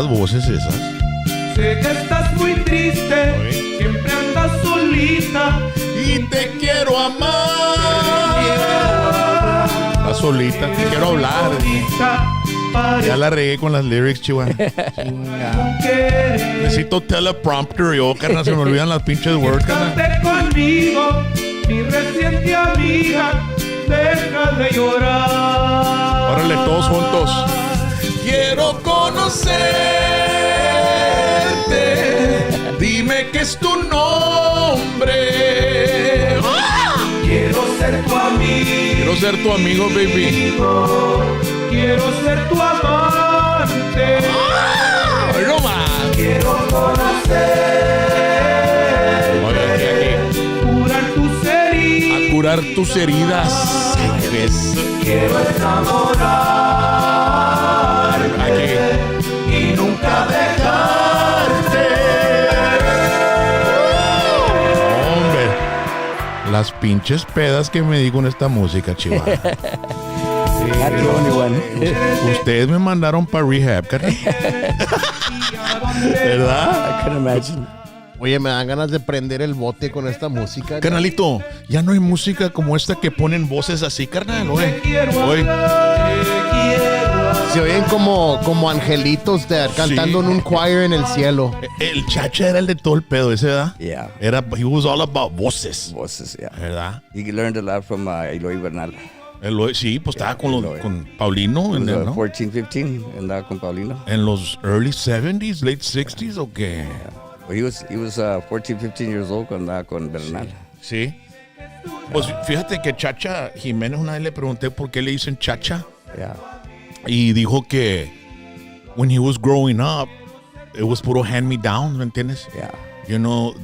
las voces esas. Sé que estás muy triste, siempre andas solita y te quiero amar. Estás solita, te quiero hablar. Ya la regué con las lyrics, Chihua. Necesito teleprompter, yo, carnal, se me olvidan las pinches words, carnal. Quédate conmigo, mi reciente amiga, deja de llorar. Órale, todos juntos. Quiero conocerte, dime qué es tu nombre. Quiero ser tu amigo. Quiero ser tu amigo, baby. Quiero ser tu amante. No más. Quiero conocerte. Oye, aquí. Curar tus heridas. A curar tus heridas. Quiero enamorarte. Aquí. Y nunca dejarte. Hombre, las pinches pedas que me di con esta música, Chihua. Ustedes me mandaron para rehab, carnal. ¿Verdad? I can imagine. Oye, me dan ganas de prender el bote con esta música. Carnalito, ya no hay música como esta que ponen voces así, carnal. Oye. Se oyen como angelitos cantando en un choir en el cielo. El Chacha era el de todo el pedo, ese, ¿verdad? Yeah. He was all about voces. Voices, yeah. ¿Verdad? He learned a lot from Eloy Bernal. Sí, pues estaba con Paulino. He was, ¿no? 14, 15, andaba con Paulino. ¿En los early 70s, late 60s o qué? Well, he was 14, 15 years old cuando andaba con Bernal. Sí. Pues fíjate que Chacha Jiménez, una vez le pregunté por qué le dicen Chacha. Yeah. Y dijo que when he was growing up, it was puro hand me down, ¿me entiendes? Yeah. You know,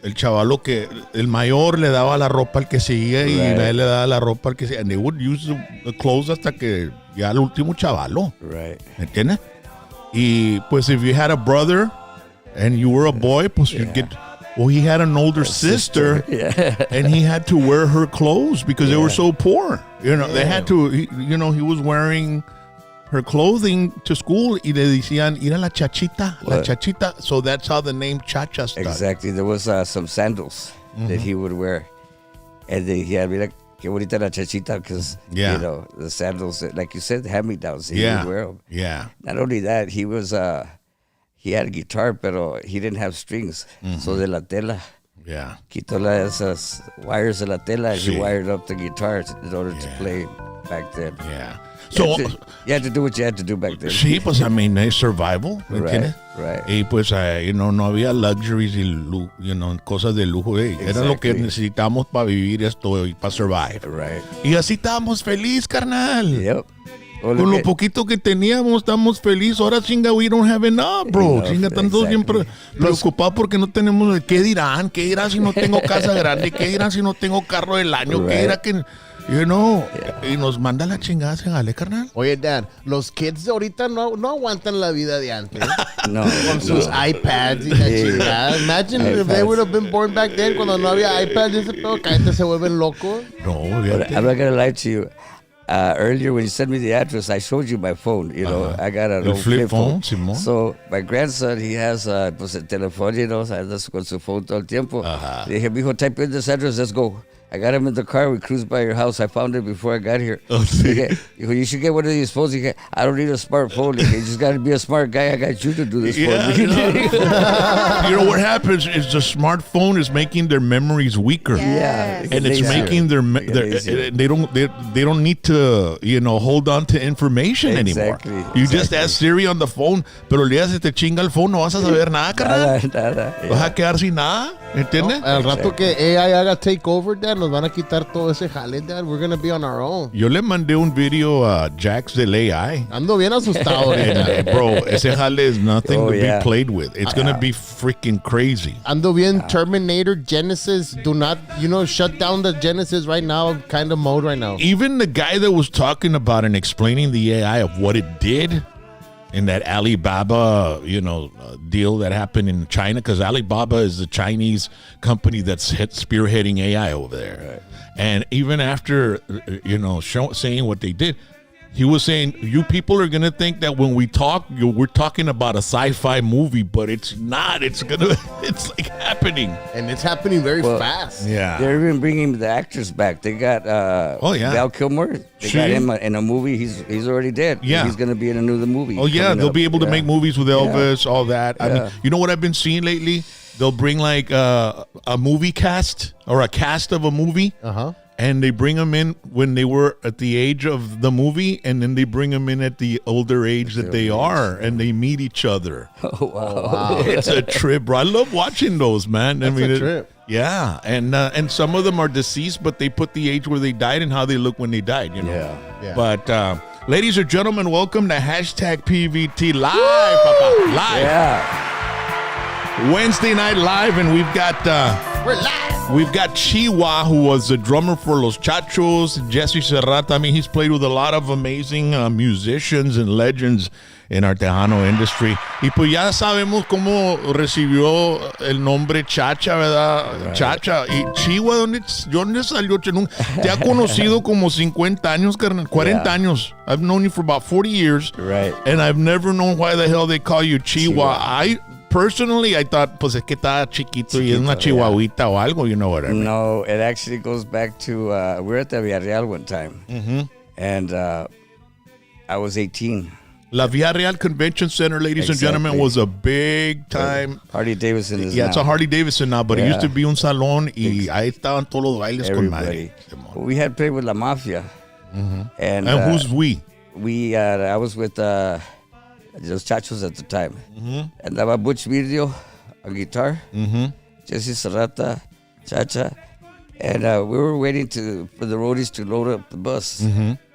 el chavalo que el mayor le daba la ropa al que seguía y él le daba la ropa al que seguía. And they would use the clothes hasta que ya el último chavalo. Right. ¿Me entiendes? Y pues if you had a brother and you were a boy, pues you'd get... Well, he had an older sister, and he had to wear her clothes because they were so poor. You know, they had to, he was wearing her clothing to school y le decían, ir a la chachita, la chachita. So that's how the name Chacha started. Exactly. There was some sandals that he would wear. And then he had me like, qué bonita la chachita, because, you know, the sandals, like you said, hand-me-downs, he would wear them. Yeah. Not only that, he was... he had a guitar, pero he didn't have strings. So de la tela. Yeah. Quitó esas wires de la tela and he wired up the guitar in order to play back then. Yeah. So you had to do what you had to do back then. Sí, pues I mean, survival, ¿me entiendes? Right. Y pues, no había luxuries y, cosas de lujo. Era lo que necesitamos para vivir esto y para survive. Right. Y así estábamos feliz, carnal. Yep. Con lo poquito que teníamos, estamos felices. Ahora, chinga, we don't have enough, bro. Chinga, están todos siempre preocupados porque no tenemos... ¿Qué dirán? ¿Qué dirán si no tengo casa grande? ¿Qué dirán si no tengo carro del año? ¿Qué dirán que...? Y nos manda la chingada, se jale, carnal. Oye, Dan, los kids de ahorita no aguantan la vida de antes. No. Con sus iPads y la chingada. Imagine if they would have been born back then cuando no había iPads y ese pedo, que gente se vuelven locos. No, I'm not going to lie to you. Earlier when you sent me the address, I showed you my phone. You know, I got an old flip phone. Simón. So my grandson, he has pues el teléfono, andas con su phone todo el tiempo. Le dije, mijo, type in this address, let's go. I got him in the car. We cruised by your house. I found it before I got here. Oh, sí. You should get one of these phones. I don't need a smartphone. You just got to be a smart guy. I got you to do this for me. You know what happens is the smartphone is making their memories weaker. Yeah, and it's making their they don't need to hold on to information anymore. You just ask Siri on the phone, pero le das chinga el phone, no vas a saber nada, carnal. Nada. Vas a quedar sin nada, ¿entiendes? No, al rato que AI haga take over, Dad, nos van a quitar todo ese jale, Dad. We're gonna be on our own. Yo le mandé un video a Jax del AI. Ando bien asustado ahorita. Bro, ese jale is nothing to be played with. It's gonna be freaking crazy. Ando bien Terminator Genesis. Do not, shut down the Genesis right now kind of mode right now. Even the guy that was talking about and explaining the AI of what it did in that Alibaba, deal that happened in China, because Alibaba is the Chinese company that's spearheading AI over there. Right. And even after, saying what they did, he was saying, you people are going to think that when we talk, we're talking about a sci-fi movie, but it's not. It's like happening. And it's happening very fast. Yeah. They're even bringing the actors back. They got Val Kilmer. They got him in a movie. He's already dead. Yeah. He's going to be in another movie. Oh, yeah. They'll be able to make movies with Elvis, all that. I mean, you know what I've been seeing lately? They'll bring like a movie cast or a cast of a movie. Uh-huh. And they bring them in when they were at the age of the movie, and then they bring them in at the older age that they are, and they meet each other. Oh, wow. It's a trip, bro. I love watching those, man. That's a trip. Yeah, and some of them are deceased, but they put the age where they died and how they look when they died, you know. Yeah. But, ladies and gentlemen, welcome to Hashtag PVT Live, Papa. Live. Yeah. Wednesday night live, and we've got... We're live. We've got Chihua, who was the drummer for Los Chachos, Jessy Serrata. I mean, he's played with a lot of amazing musicians and legends in our Tejano industry. Y pues ya sabemos cómo recibió el nombre Chacha, ¿verdad? Right. Chacha. Y Chihua, ¿dónde salió? Te ha conocido como 50 años, carnal. 40 años. I've known you for about 40 years. Right. And I've never known why the hell they call you Chihua. Personally, I thought, pues es que está chiquito y es una chihuahuita o algo, you know what I mean? No, it actually goes back to, we were at the Villarreal one time, and I was 18. La Villarreal Convention Center, ladies and gentlemen, was a big time. Harley Davidson is it's a Harley Davidson now, but it used to be un salón y ahí estaban todos los bailes con madre. We had played with La Mafia. And who's we? I was with... Los Chachos at the time. Andaba Butch Video on guitar, Jessy Serrata, Chacha, and we were waiting for the roadies to load up the bus.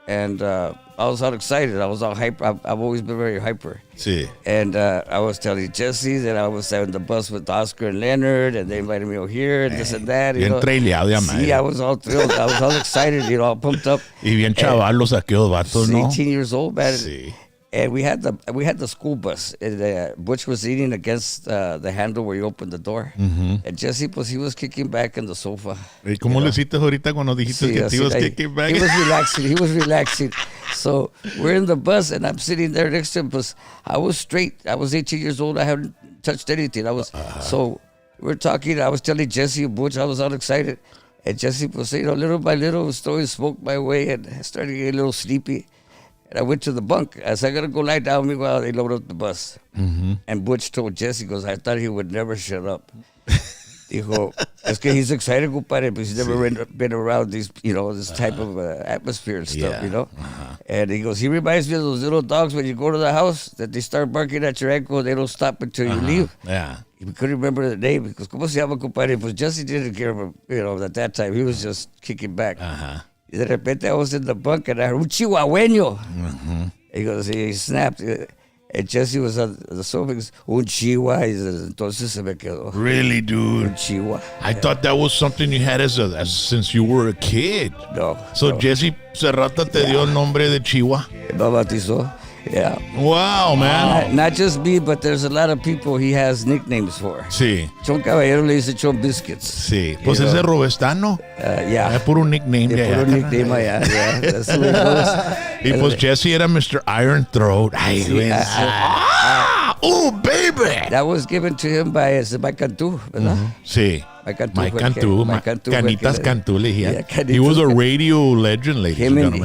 And I was all excited. I was all hyper. I've always been very hyper. Sí. And I was telling Jessy that I was on the bus with Oscar and Leonard, and they invited me over here and this and that. Bien traileado, ya, see, I was all thrilled. I was all excited, all pumped up. Y bien chavalos aquellos vatos, ¿no? 18 years old, man. Sí. And we had the school bus. And, Butch was eating against the handle where you open the door. And Jessy, pues, he was kicking back in the sofa. ¿Y cómo le hiciste ahorita cuando dijiste que te ibas kicking back? He was relaxing. So we're in the bus, and I'm sitting there next to him. Pues, I was straight. I was 18 years old. I hadn't touched anything. So we're talking. I was telling Jessy and Butch, I was all excited. And Jessy, pues, little by little, was throwing smoke my way, and I started getting a little sleepy. And I went to the bunk. I said, I got to go lie down while they load up the bus. And Butch told Jessy, goes, I thought he would never shut up. Dijo, es que he's excited, compadre, because he's never been around these, this type of atmosphere and stuff, And he goes, he reminds me of those little dogs when you go to the house that they start barking at your ankle, they don't stop until you leave. Yeah. He couldn't remember the name because, ¿cómo se llama, compadre? Pues Jessy didn't care, at that time. He was just kicking back. De repente I was in the bunk and I heard un chihuahueño. He goes, he snapped. And Jessy was on the sofa. He goes, un chihuahua. He says, entonces se me quedó. Really, dude? Un chihuahua. I thought that was something you had as since you were a kid. No. So Jessy Serrata te dio el nombre de Chihua. Me bautizó. Yeah. Wow, man. Not just me, but there's a lot of people he has nicknames for. Sí. Chon Caballero le dice Chon Biscuits. Sí. Pues ese Robestano. Yeah. Es puro nickname. Puro nickname allá. Yeah. That's the way it goes. Y pues Jessy era Mr. Iron Throat. Ay, sí, oh, baby. That was given to him by Cantú, ¿verdad? Sí. Mike Cantú. Canitas Cantú le decía. He was a radio legend, ladies and gentlemen.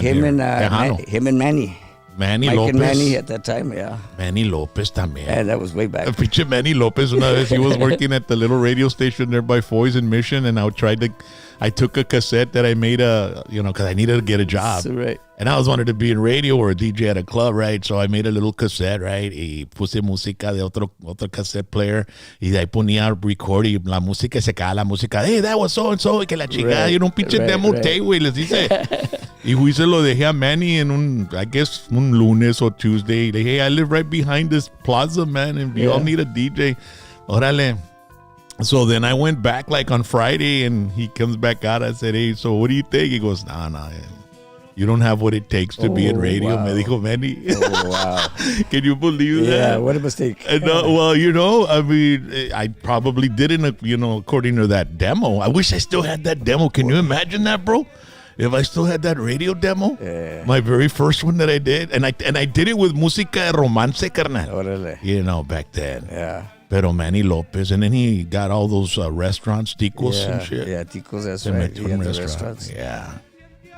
Him and Manny. Manny Mike Lopez. And Manny at that time, yeah. Manny Lopez también. And that was way back. Pinche Manny Lopez, una vez he was working at the little radio station there by Foy's in Mission, and I took a cassette that I made because I needed to get a job. That's right. And I was wanted to be in radio or a DJ at a club, right? So I made a little cassette, right? Y puse música de otro cassette player. Y de ahí ponía record y la música se cae la música. Hey, that was so-and-so. Y que la chingada. Y un pinche demo tape, güey. Les dice. Y fui se lo dejé a Manny en un lunes or Tuesday. Le dije, hey, I live right behind this plaza, man. And we all need a DJ. Órale. So then I went back like on Friday and he comes back out. I said, hey, so what do you think? He goes, nah. You don't have what it takes to be in radio, wow. me dijo Manny. Oh, wow. Can you believe that? Yeah, what a mistake. Well, I mean, I probably didn't, according to that demo. I wish I still had that demo. Can you imagine that, bro? if I still had that radio demo, my very first one that I did, and I did it with música de romance, carnal. Órale. You know, back then. Yeah. Pero Manny Lopez, and then he got all those restaurants, Ticos and shit. Yeah, Ticos, that's They right. met You from got the restaurants. restaurants. Yeah.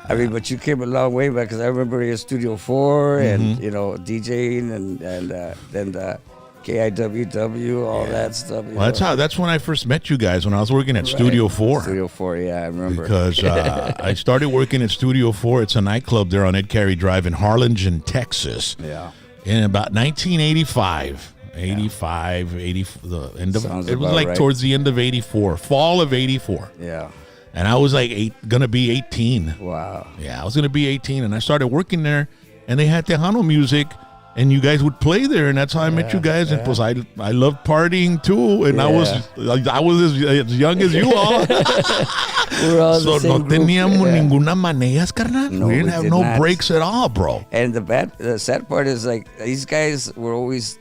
I mean, but you came a long way back because I remember you at Studio 4 and, you know, DJing and then the KIWW, all that stuff. Well, that's when I first met you guys, when I was working at Studio 4. Studio 4, yeah, I remember. Because I started working at Studio 4. It's a nightclub there on Ed Carey Drive in Harlingen, Texas. Yeah. In about 1985. 85, 80, the end of Sounds it was about like right. towards the end of 84, fall of 84. Yeah. And I was like gonna be 18. Wow. Yeah, I was gonna be 18, and I started working there, and they had Tejano music, and you guys would play there, and that's how I met you guys. And plus, I loved partying too, and I was as young as you all. We're all So the same no group. teníamos Yeah. ninguna maneras, carnal. No, we didn't we have did no not. breaks at all, bro. And the sad part is, like, these guys were always,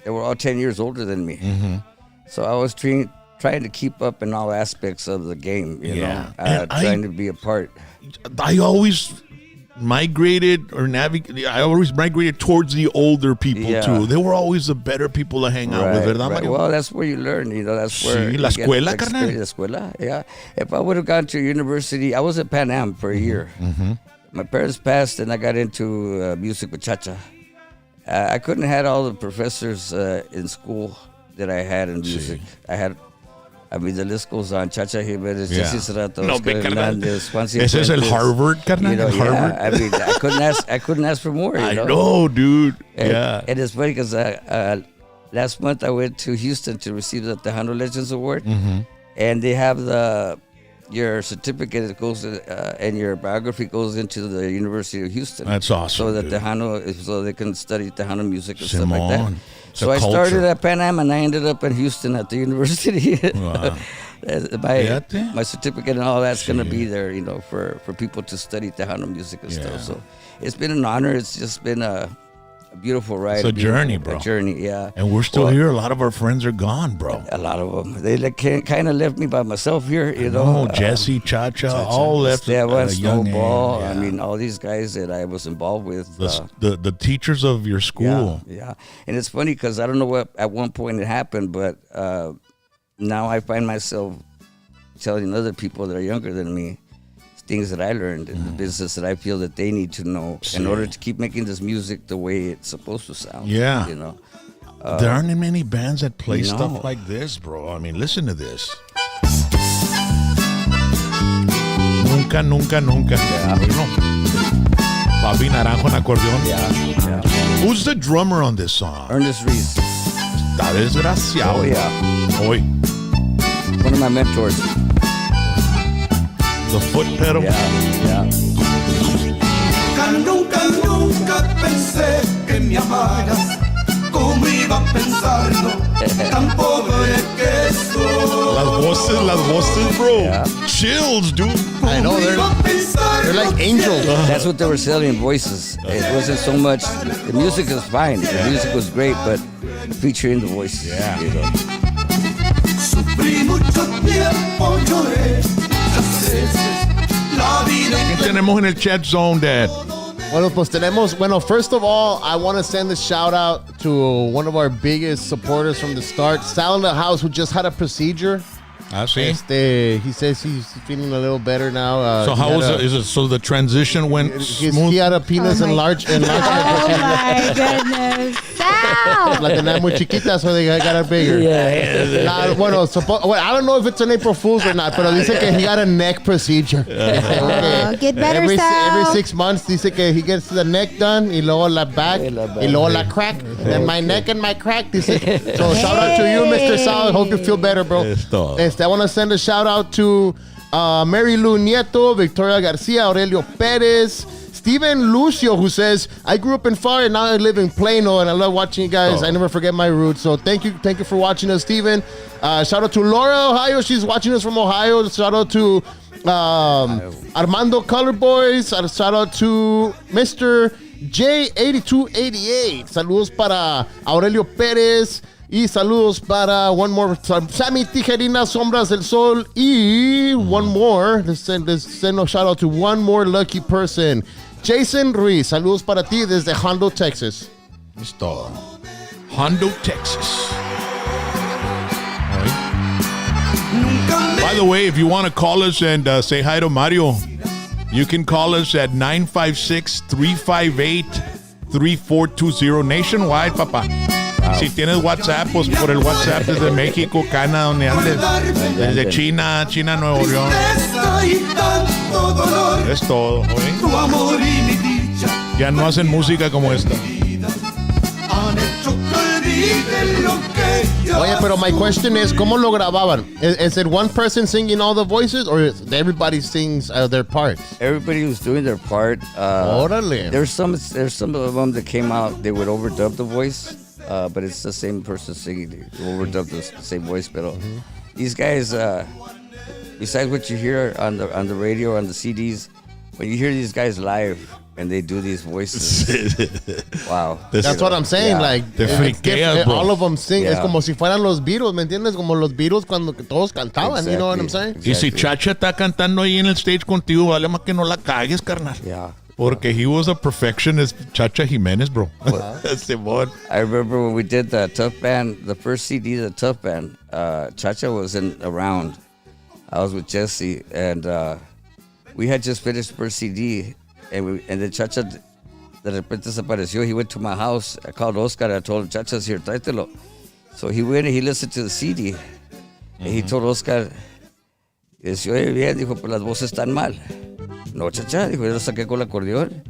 they were all 10 years older than me. Mm-hmm. So I was trying to keep up in all aspects of the game, you Yeah. know, And trying to be a part. I always migrated towards the older people Yeah. too. They were always the better people to hang out with, ¿verdad, right. Mario? Well, that's where you learn, you know, that's where Sí, you la get escuela, the carnal. experience. La escuela, yeah. If I would have gone to university, I was at Pan Am for a year. Mm-hmm. My parents passed, and I got into music with Chacha. I couldn't have had all the professors in school that I had in music. I mean, the list goes on. Chacha Jimenez, Yeah. Jessy Serrata, No, Oscar carnal. Hernandez, Juan Ese es el Cifuentes. Harvard, carnal. You know, el Harvard. yeah. I mean, I couldn't ask for more. You I know? know, dude. And, Yeah. and it's funny because last month I went to Houston to receive the Tejano Legends Award, Mm-hmm. and they have your certificate that goes and your biography goes into the University of Houston. That's awesome, So that dude. so they can study Tejano music and stuff like that. Simón. It's So a I started culture. at Pan Am, and I ended up in Houston at the university. Wow. Fíjate. My certificate and all that's going to be there, you know, for people to study Tejano music and Yeah. stuff. So it's been an honor. It's just been a beautiful ride. It's a journey, bro. A journey, yeah. And we're still Well, here. A lot of our friends are gone, bro. A lot of them. They kind of left me by myself here, you know. Jessy, Cha-Cha, all left at Esteban, a young age. Snowball. Yeah. I mean, all these guys that I was involved with. the teachers of your school. Yeah. And it's funny because I don't know what at one point it happened, but now I find myself telling other people that are younger than me things that I learned in the business that I feel that they need to know in order to keep making this music the way it's supposed to sound. Yeah. You know. There aren't many bands that play no. stuff like this, bro. I mean, listen to this. Nunca, nunca, nunca. Yeah. Bueno. Papi Naranjo en acordeón. Yeah. Who's the drummer on this song? Ernest Reese. Está desgraciado. Oh, yeah. Hoy. One of my mentors. The foot pedal. Yeah. Nunca pensé que me amaras. ¿Cómo iba a pensarlo? Tan pobre que soy. Las voces, bro. Yeah. Chills, dude. I know, they're like angels. That's what they were selling, voices. It wasn't so much. The music is fine. The music was great, but featuring the voices. Yeah. You know. Sufrí mucho tiempo, lloré. Las veces la vida ¿Qué tenemos en el chat zone, Dad? Bueno, pues tenemos, first of all, I want to send a shout out to one of our biggest supporters from the start, Sal in the house, who just had a procedure. Ah, sí. He says he's feeling a little better now. So he how had was a- it? Is it so the transition went smooth? He had a penis Oh my- enlargement. Oh my goodness. Sal! Like they're not muy chiquita, so they got it bigger. I don't know if it's an April Fool's or not, pero dice que he got a neck procedure. Oh, get better, every Sal. 6 months, dice que he gets the neck done, y luego la back, Y la back. y luego la crack. And my neck and my crack, dice. So shout out to you, Mr. Sal. I hope you feel better, bro. Esto. I want to send a shout out to Mary Lou Nieto, Victoria Garcia, Aurelio Perez, Steven Lucio, who says, I grew up in Far and now I live in Plano and I love watching you guys. Oh. I never forget my roots. So thank you for watching us, Steven. Shout out to Laura, Ohio. She's watching us from Ohio. Shout out to Armando Color Boys. Shout out to Mr. J8288. Saludos para Aurelio Perez. Y saludos para one more, Sammy Tijerina, Sombras del Sol. Y one more, let's send a shout out to one more lucky person. Jason Ruiz, saludos para ti desde Hondo, Texas. Es todo. Hondo, Texas. By the way, if you want to call us and say hi to Mario, you can call us at 956-358-3420 nationwide, papá. Si tienes WhatsApp, pues por el WhatsApp desde México, Canadá, donde andes. Desde China, Nuevo León. Es todo, ¿oye? Ya no hacen música como esta. Oye, pero my question is, ¿cómo lo grababan? Is it one person singing all the voices, or everybody sings their parts? Everybody was doing their part. Órale. There's some of them that came out. They would overdub the voice, but it's the same person singing. They overdub the same voice, but these guys, besides what you hear on the radio, on the CDs, when you hear these guys live. And they do these voices. Wow. That's what I'm saying. Yeah. Like, all of them sing. Yeah. Es como si fueran los Beatles, ¿me entiendes? Como los Beatles cuando todos cantaban. Exactly. You know what I'm saying? Y si Chacha está cantando ahí en el stage contigo, vale más que no la cagues, carnal. Yeah. Porque he was a perfectionist, Chacha Jimenez, bro. Simón. I remember when we did the Tough Band, the first CD of the Tough Band, Chacha wasn't around. I was with Jessy, and we had just finished the first CD. And then Chacha, de repente desapareció. He went to my house. I called Oscar. I told him, Chacha's here, tráetelo. So he went and he listened to the CD. And he told Oscar, dice, oye, bien, dijo, pues las voces están mal. No, Chacha, dijo, yo lo saqué con el acordeón.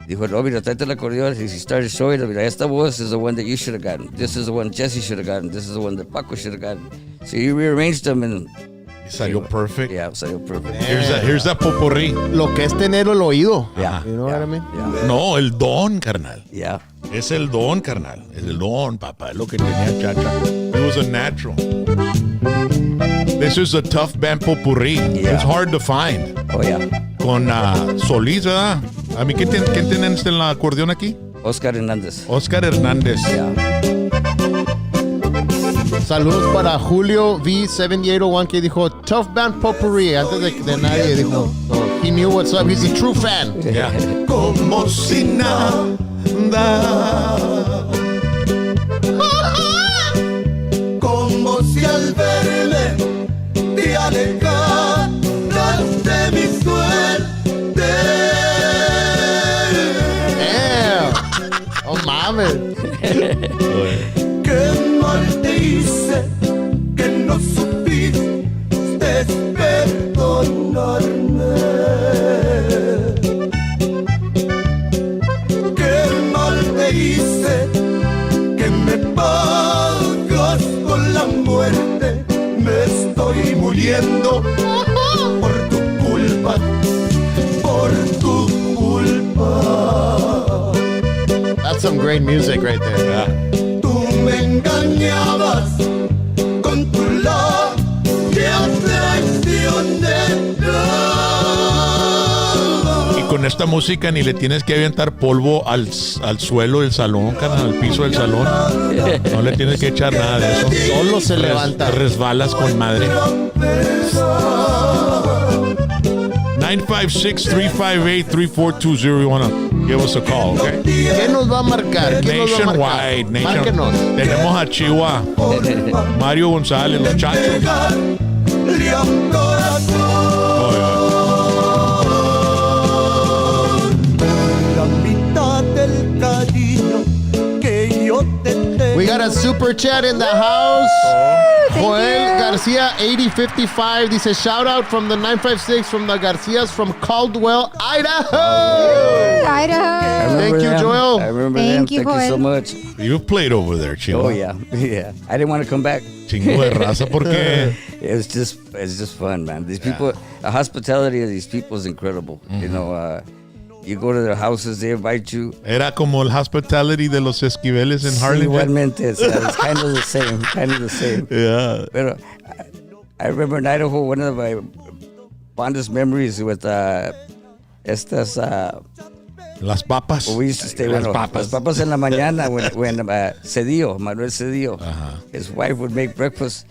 Dijo, no, mira, tráete el acordeón. He started showing him, mira, esta voz is the one that you should have gotten. This is the one Jessy should have gotten. This is the one that Paco should have gotten. So he rearranged them and... Salió perfect. Yeah, salió perfect. Here's that potpourri. Lo que es tener el oído. Yeah. You know what I mean? Yeah. No, el don, carnal. Yeah. Es el don, carnal. Es el don, papá. Es lo que tenía Chacha. It was a natural. This is a Tough Band potpourri. Yeah. It's hard to find. Oh, yeah. Con Solís, ¿verdad? A mí, ¿quién tienen en el acordeón aquí? Oscar Hernández. Oscar Hernández. Yeah. Saludos para Julio V7801 que dijo Tough Band Potpourri antes de nadie dijo. So he knew what's up. He's a true fan. Yeah. Como si nada. Como si al verme te alejaras de mi suerte. Damn. Oh, mames. Qué mal te hice que no supiste perdonarme. Qué mal te hice que me pagas con la muerte. Me estoy muriendo por tu culpa, por tu culpa. That's some great music right there. Yeah. Me engañabas con tu labia traicionera. Y con esta música ni le tienes que aventar polvo al suelo del salón, carnal, al piso del salón. No le tienes que echar nada de eso. Solo se levanta. Te resbalas con madre. 956-358-3420. You want to give us a call, okay? ¿Qué nos va a marcar? ¿Quién nos va a marcar? Nationwide. Márquenos. Tenemos a Chihua, Mario González, Los Chachos. La mitad del cariño que yo te tengo. We got a super chat in the house. Joel Garcia 8055 dice shout out from the 956 from the Garcias from Caldwell, Idaho. Idaho. Thank you, Joel. I remember Thank them. you, Thank you so Joel. much. You've played over there, Chihua. Oh, yeah. Yeah. I didn't want to come back. Chingo de raza, ¿por qué? It's just fun, man. These people, the hospitality of these people is incredible. You know, you go to their houses, they invite you. Era como el hospitality de los Esquiveles en Sí, Harlem. igualmente, it's kind of the same, Yeah. Pero I remember in Idaho, one of my fondest memories with estas Las papas. Well, we used to stay Las las papas. papas en la mañana when Cedillo, Manuel Cedillo, Uh-huh. his wife would make breakfast.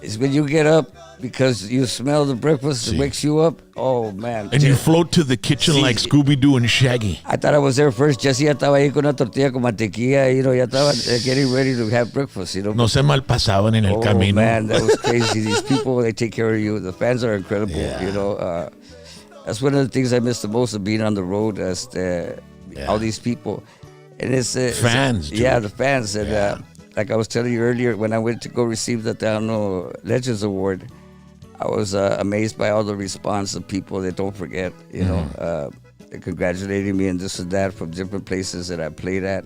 It's when you get up because you smell the breakfast, it wakes you up. Oh, man. And you float to the kitchen Sí. like Scooby-Doo and Shaggy. I thought I was there first. Jessy ya estaba ahí con una tortilla con mantequilla. Ya estaba getting ready to have breakfast, No se malpasaban en el camino. Man, that was crazy. These people, they take care of you. The fans are incredible, That's one of the things I miss the most of being on the road, as all these people. And it's fans, dude. Yeah, the fans. And like I was telling you earlier, when I went to go receive the Tejano Legends Award, I was amazed by all the response of people that don't forget, they're congratulating me and this and that from different places that I played at.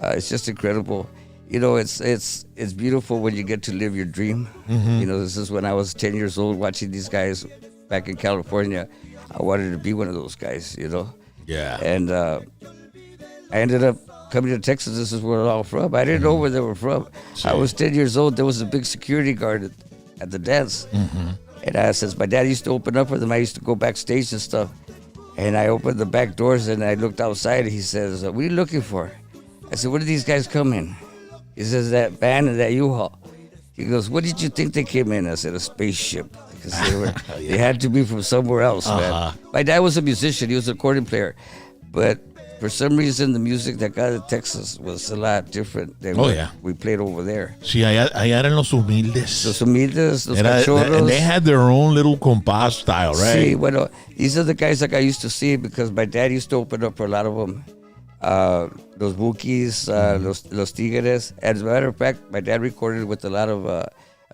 It's just incredible. It's beautiful when you get to live your dream. This is when I was 10 years old watching these guys back in California. I wanted to be one of those guys, Yeah. And I ended up coming to Texas. This is where they're all from. I didn't know where they were from. I was 10 years old. There was a big security guard at the dance. And since my dad used to open up for them, I used to go backstage and stuff. And I opened the back doors and I looked outside. And he says, "What are you looking for?" I said, "What did these guys come in?" He says, "That van and that U-Haul." He goes, "What did you think they came in?" I said, "A spaceship." Because they had to be from somewhere else, man. My dad was a musician. He was an accordion player. But for some reason, the music that got in Texas was a lot different than what we played over there. Sí, allá eran los humildes. Los humildes, los cachorros. And they had their own little compás style, right? Sí, bueno, these are the guys like I used to see because my dad used to open up for a lot of them. Los Bukis, los Tigres. As a matter of fact, my dad recorded with a lot of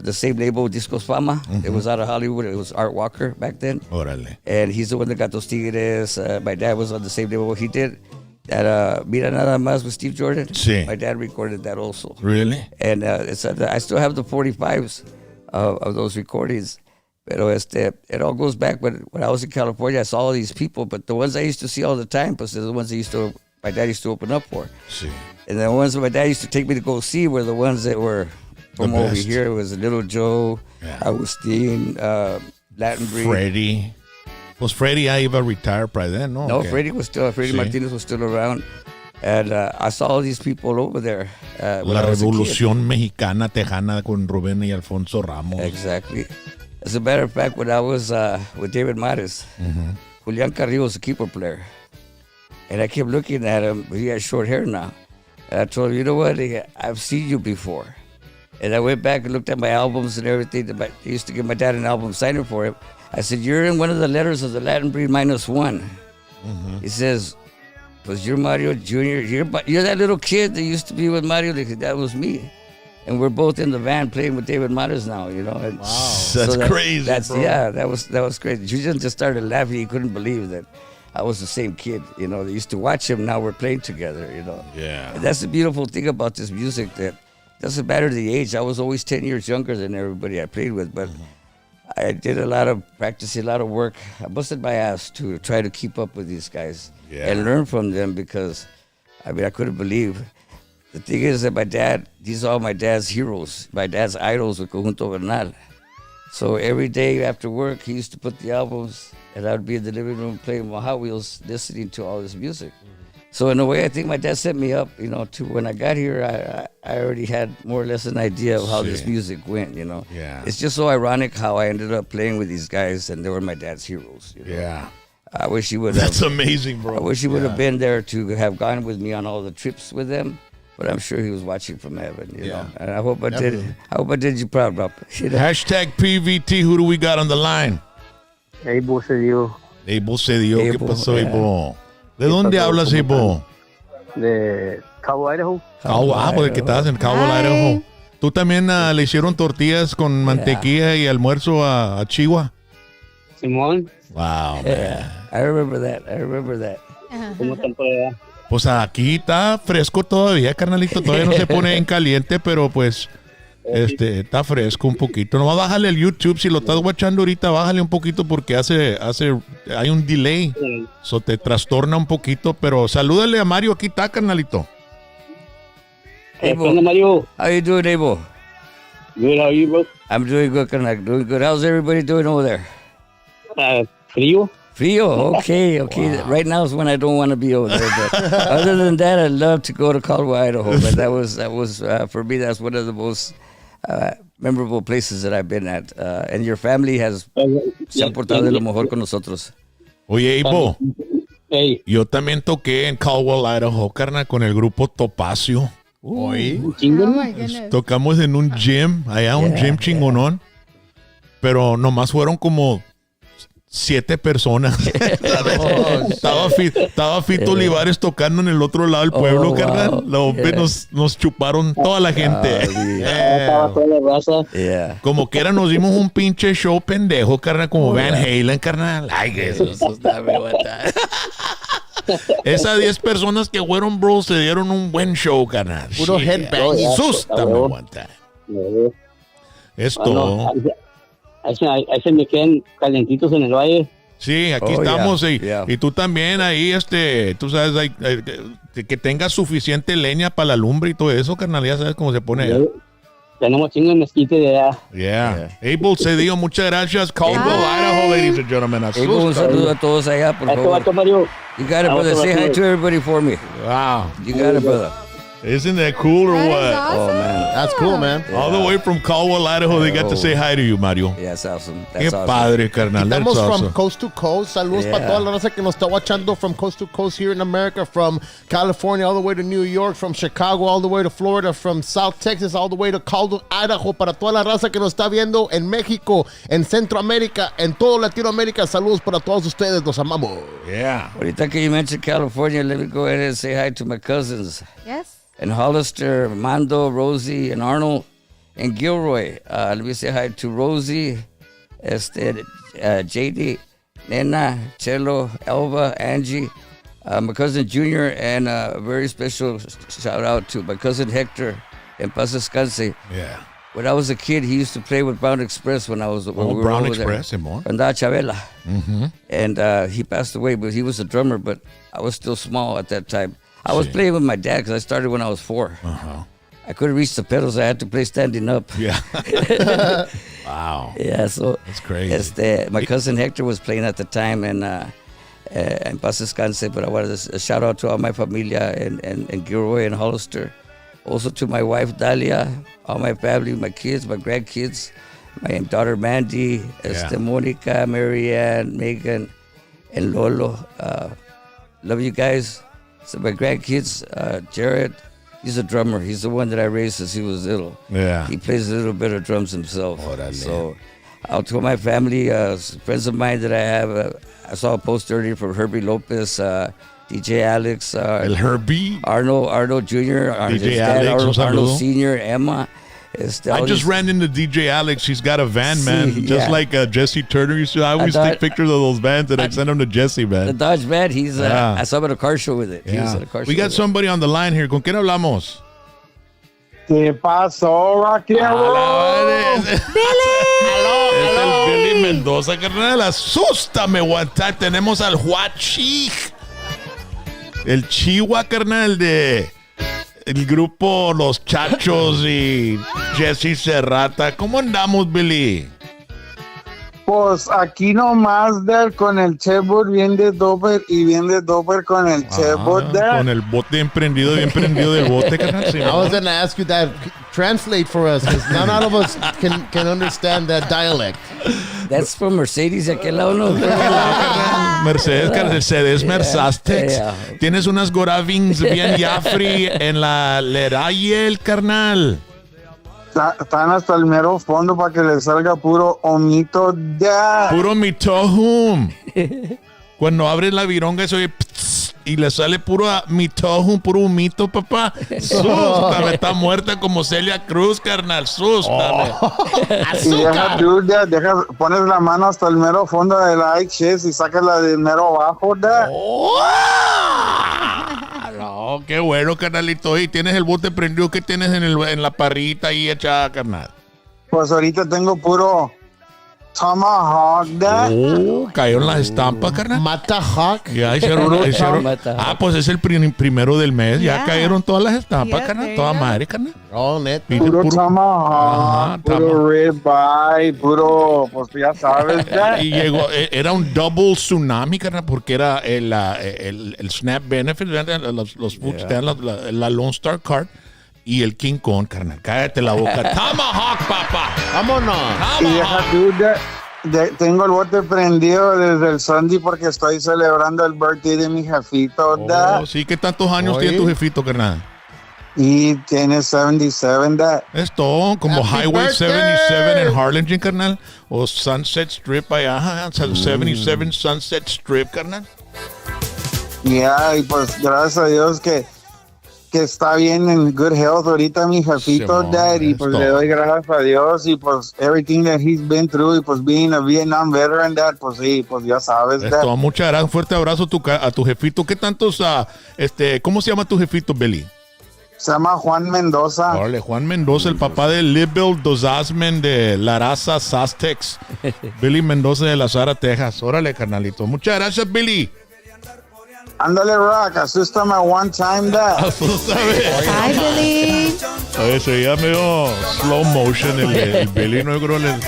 the same label, Discos Fama. It was out of Hollywood. It was Art Walker back then. Órale. And he's the one that got those Tigres. My dad was on the same label. He did that Mira Nada Más with Steve Jordan. Sí. My dad recorded that also. Really? And I still have the 45s of those recordings. Pero it all goes back when I was in California. I saw all these people, but the ones I used to see all the time, because they're the ones my dad used to open up for. Sí. And the ones that my dad used to take me to go see were the ones that were from over here. It was Little Joe, Agustin, Latin Breed. Freddie. Was Freddie iba retired by then? No, okay. Freddie was still, Martinez was still around. And I saw all these people over there. La Revolución Mexicana Tejana con Rubén y Alfonso Ramos. Exactly. As a matter of fact, when I was with David Mares, Julian Carrillo was a keyboard player. And I kept looking at him. He had short hair now. And I told him, "You know what? I've seen you before." And I went back and looked at my albums and everything. I used to give my dad an album signing for him. I said, "You're in one of the letters of the Latin Breed -1. He says, "Was you're Mario Jr. You're that little kid that used to be with Mario." That was me. And we're both in the van playing with David Mares now, And wow. That's crazy, bro. Yeah, that was crazy. Julian just started laughing. He couldn't believe that I was the same kid, They used to watch him. Now we're playing together, Yeah. And that's the beautiful thing about this music, that doesn't matter the age. I was always 10 years younger than everybody I played with, but I did a lot of practicing, a lot of work. I busted my ass to try to keep up with these guys and learn from them, because, I couldn't believe. The thing is that my dad, these are all my dad's heroes, my dad's idols with Conjunto Bernal. So every day after work, he used to put the albums, and I would be in the living room playing my Hot Wheels, listening to all this music. So in a way, I think my dad set me up, to when I got here, I already had more or less an idea of how this music went, Yeah. It's just so ironic how I ended up playing with these guys, and they were my dad's heroes. Yeah. I wish he would That's amazing, bro. I wish he would have been there to have gone with me on all the trips with them. But I'm sure he was watching from heaven, know. And I hope I did you proud, bro. Hashtag PVT. Who do we got on the line? Abel se dio. Abel se dio. ¿Qué pasó, Abel? ¿De dónde hablas, Abel? De Cabo, Idaho. Pues el que estás en Cabo, Idaho. ¿Tú también le hicieron tortillas con mantequilla y almuerzo a Chihua? Simón. Wow, man. I remember that. ¿Cómo están por allá? Pues aquí está fresco todavía, carnalito. Todavía no se pone en caliente, pero pues está fresco un poquito. Nomás bájale el YouTube. Si lo estás watchando ahorita, bájale un poquito porque hay un delay. Eso te trastorna un poquito. Pero salúdale a Mario. Aquí está, carnalito. Hola, Mario. How you doing, Abel? Good, how are you, bro? I'm doing good, carnal. Doing good. How's everybody doing over there? Frío. Frio, okay. Wow. Right now is when I don't want to be over there. But other than that, I'd love to go to Caldwell, Idaho. But that was for me. That's one of the most memorable places that I've been at. And your family se ha portado de lo mejor con nosotros. Oye, Ivo, Hey, yo también toqué en Caldwell, Idaho, carnal, con el grupo Topacio. Oh my goodness. Tocamos en un gym, allá un gym chingonón. Pero nomás fueron como 7 personas. Estaba Fito Olivares tocando en el otro lado del pueblo, carnal. Nos chuparon toda la gente. estaba toda la raza. Como que nos dimos un pinche show pendejo, carnal, como Van Halen, carnal. Ay, que eso está me aguanta. Esas 10 personas que fueron, bro, se dieron un buen show, carnal. Puro headbang. Susta me aguanta. Esto. Ahí se me quedan calentitos en el valle. Sí, aquí estamos y tú también ahí, tú sabes, que tengas suficiente leña para la lumbre y todo eso, carnal, ya sabes cómo se pone allá. Tenemos chingo de mezquite de allá. Abel Cedillo, muchas gracias. Caldwell, Idaho, ladies and gentlemen. Abel, un saludo a todos allá, por favor. Mario. You got it, brother. Say hi to everybody for me. Wow. You got it, brother. Isn't that cool or That what? is awesome. Oh, man. That's cool, man. All the way from Caldwell, Idaho, they got to say hi to you, Mario. Yeah, that's awesome. Qué That's awesome. padre, carnal. That's Estamos awesome. from coast to coast. Saludos para toda la raza que nos está watchando from coast to coast here in America, from California all the way to New York, from Chicago all the way to Florida, from South Texas all the way to Caldwell, Idaho. Para toda la raza que nos está viendo en México, en Centroamérica, en todo Latinoamérica. Saludos para todos ustedes. Los amamos. Yeah. Ahorita que you mentioned California, let me go ahead and say hi to my cousins. Yes. And Hollister, Mando, Rosie, and Arnold, and Gilroy. Let me say hi to Rosie, JD, Nena, Chelo, Elva, Angie, my cousin Junior, and a very special shout out to my cousin Hector in Paz Descanse. Yeah. When I was a kid, he used to play with Brown Express when we were Brown over Express, there. Simón. Andaba Chavela. And he passed away, but he was a drummer, but I was still small at that time. I was playing with my dad because I started when I was 4. I couldn't reach the pedals. I had to play standing up. Yeah. Wow. Yeah, so That's crazy. my cousin Hector was playing at the time, and Paz Descanse, but I wanted to shout out to all my familia and Gilroy and Hollister. Also to my wife Dalia, all my family, my kids, my grandkids, my daughter Mandy, Monica, Marianne, Megan, and Lolo. Love you guys. So my grandkids, Jared, he's a drummer. He's the one that I raised since he was little. Yeah. He plays a little bit of drums himself. Órale. So out to my family, friends of mine that I have, I saw a post earlier from Herbie Lopez, DJ Alex, El Herbie. Arnold Jr., DJ Alex, un saludo. Arnold Sr., Emma. I just ran into DJ Alex. He's got a van, man. Just like Jessy Turner used to. I always take pictures of those vans and I send them to Jessy, man. The Dodge van, I saw him at a car show with it. He was at a car We show got somebody on the line here. ¿Con quién hablamos? ¿Qué pasó, vaquero? Es el Billy Mendoza, carnal. Asústame, guantá. Tenemos al Huachi. El Chihua, carnal, de el grupo Los Chachos y Jessy Serrata. ¿Cómo andamos, Billy? Pues aquí nomás con el Chevrolet bien de Dover y bien de Dover con el Chevrolet. Con el bote bien prendido del bote, carnal. Sí, I was going to ask you that. Translate for us, because none of us can understand that dialect. That's from Mercedes, aquel lado, ¿no? Mercedes Mersastex. Tienes unas Goravings bien Jafri en la Lerayel, carnal. Están hasta el mero fondo para que le salga puro omito ya. Puro mitohum. Cuando abres la vironga, eso oye y le sale puro mitohum, puro humito, papá. Sústame, está muerta como Celia Cruz, carnal. Sústame. Y pones la mano hasta el mero fondo de la X y sacas la del mero abajo, ¿da? No, qué bueno, carnalito. Y tienes el bote prendido que tienes en la parrita ahí echada, carnal. Pues ahorita tengo puro Tomahawk, Dad. Oh, cayó en las estampas, carnal. Mata Hawk. Ya hicieron. Pues es el primero del mes. Ya Yeah. cayeron todas las estampas, Yeah, carnal. there Toda you go. madre, carnal. Oh, net. Pide Puro puro- tomahawk, puro ribeye, puro, pues ya sabes, Dad. Y llegó, era un double tsunami, carnal, porque era el SNAP benefit, ¿verdad? los foods, te dan la Lone Star Card y el King Kong, carnal. Cállate la boca. Tomahawk, papá. Vámonos. Y deja tú, tengo el bote prendido desde el Sunday porque estoy celebrando el birthday de mi jefito, Dad. Oh, sí, ¿qué tantos años Oye. tiene tu jefito, carnal? Y tiene 77, Dad. Es todo, como Happy Highway birthday. 77 en Harlingen, carnal. O Sunset Strip allá, ajá, 77 Sunset Strip, carnal. Ya, y pues gracias a Dios que está bien en good health ahorita mi jefito, Simón, Dad, y pues esto. le doy gracias a Dios y pues everything that he's been through y pues being a Vietnam veteran, Dad, pues sí, pues ya sabes, Dad. Esto, muchas gracias, un fuerte abrazo a tu jefito. ¿Qué tantos, cómo se llama tu jefito, Billy? Se llama Juan Mendoza. Órale, Juan Mendoza, el papá de Libel Dosasmen de La Raza Sastex. Billy Mendoza de La Sara, Texas. Órale, carnalito. Muchas gracias, Billy. Ándale, Rock, asústame one time, Dad. Hi, Billy. Oye, se veía medio slow motion el Billy, no, yo creo le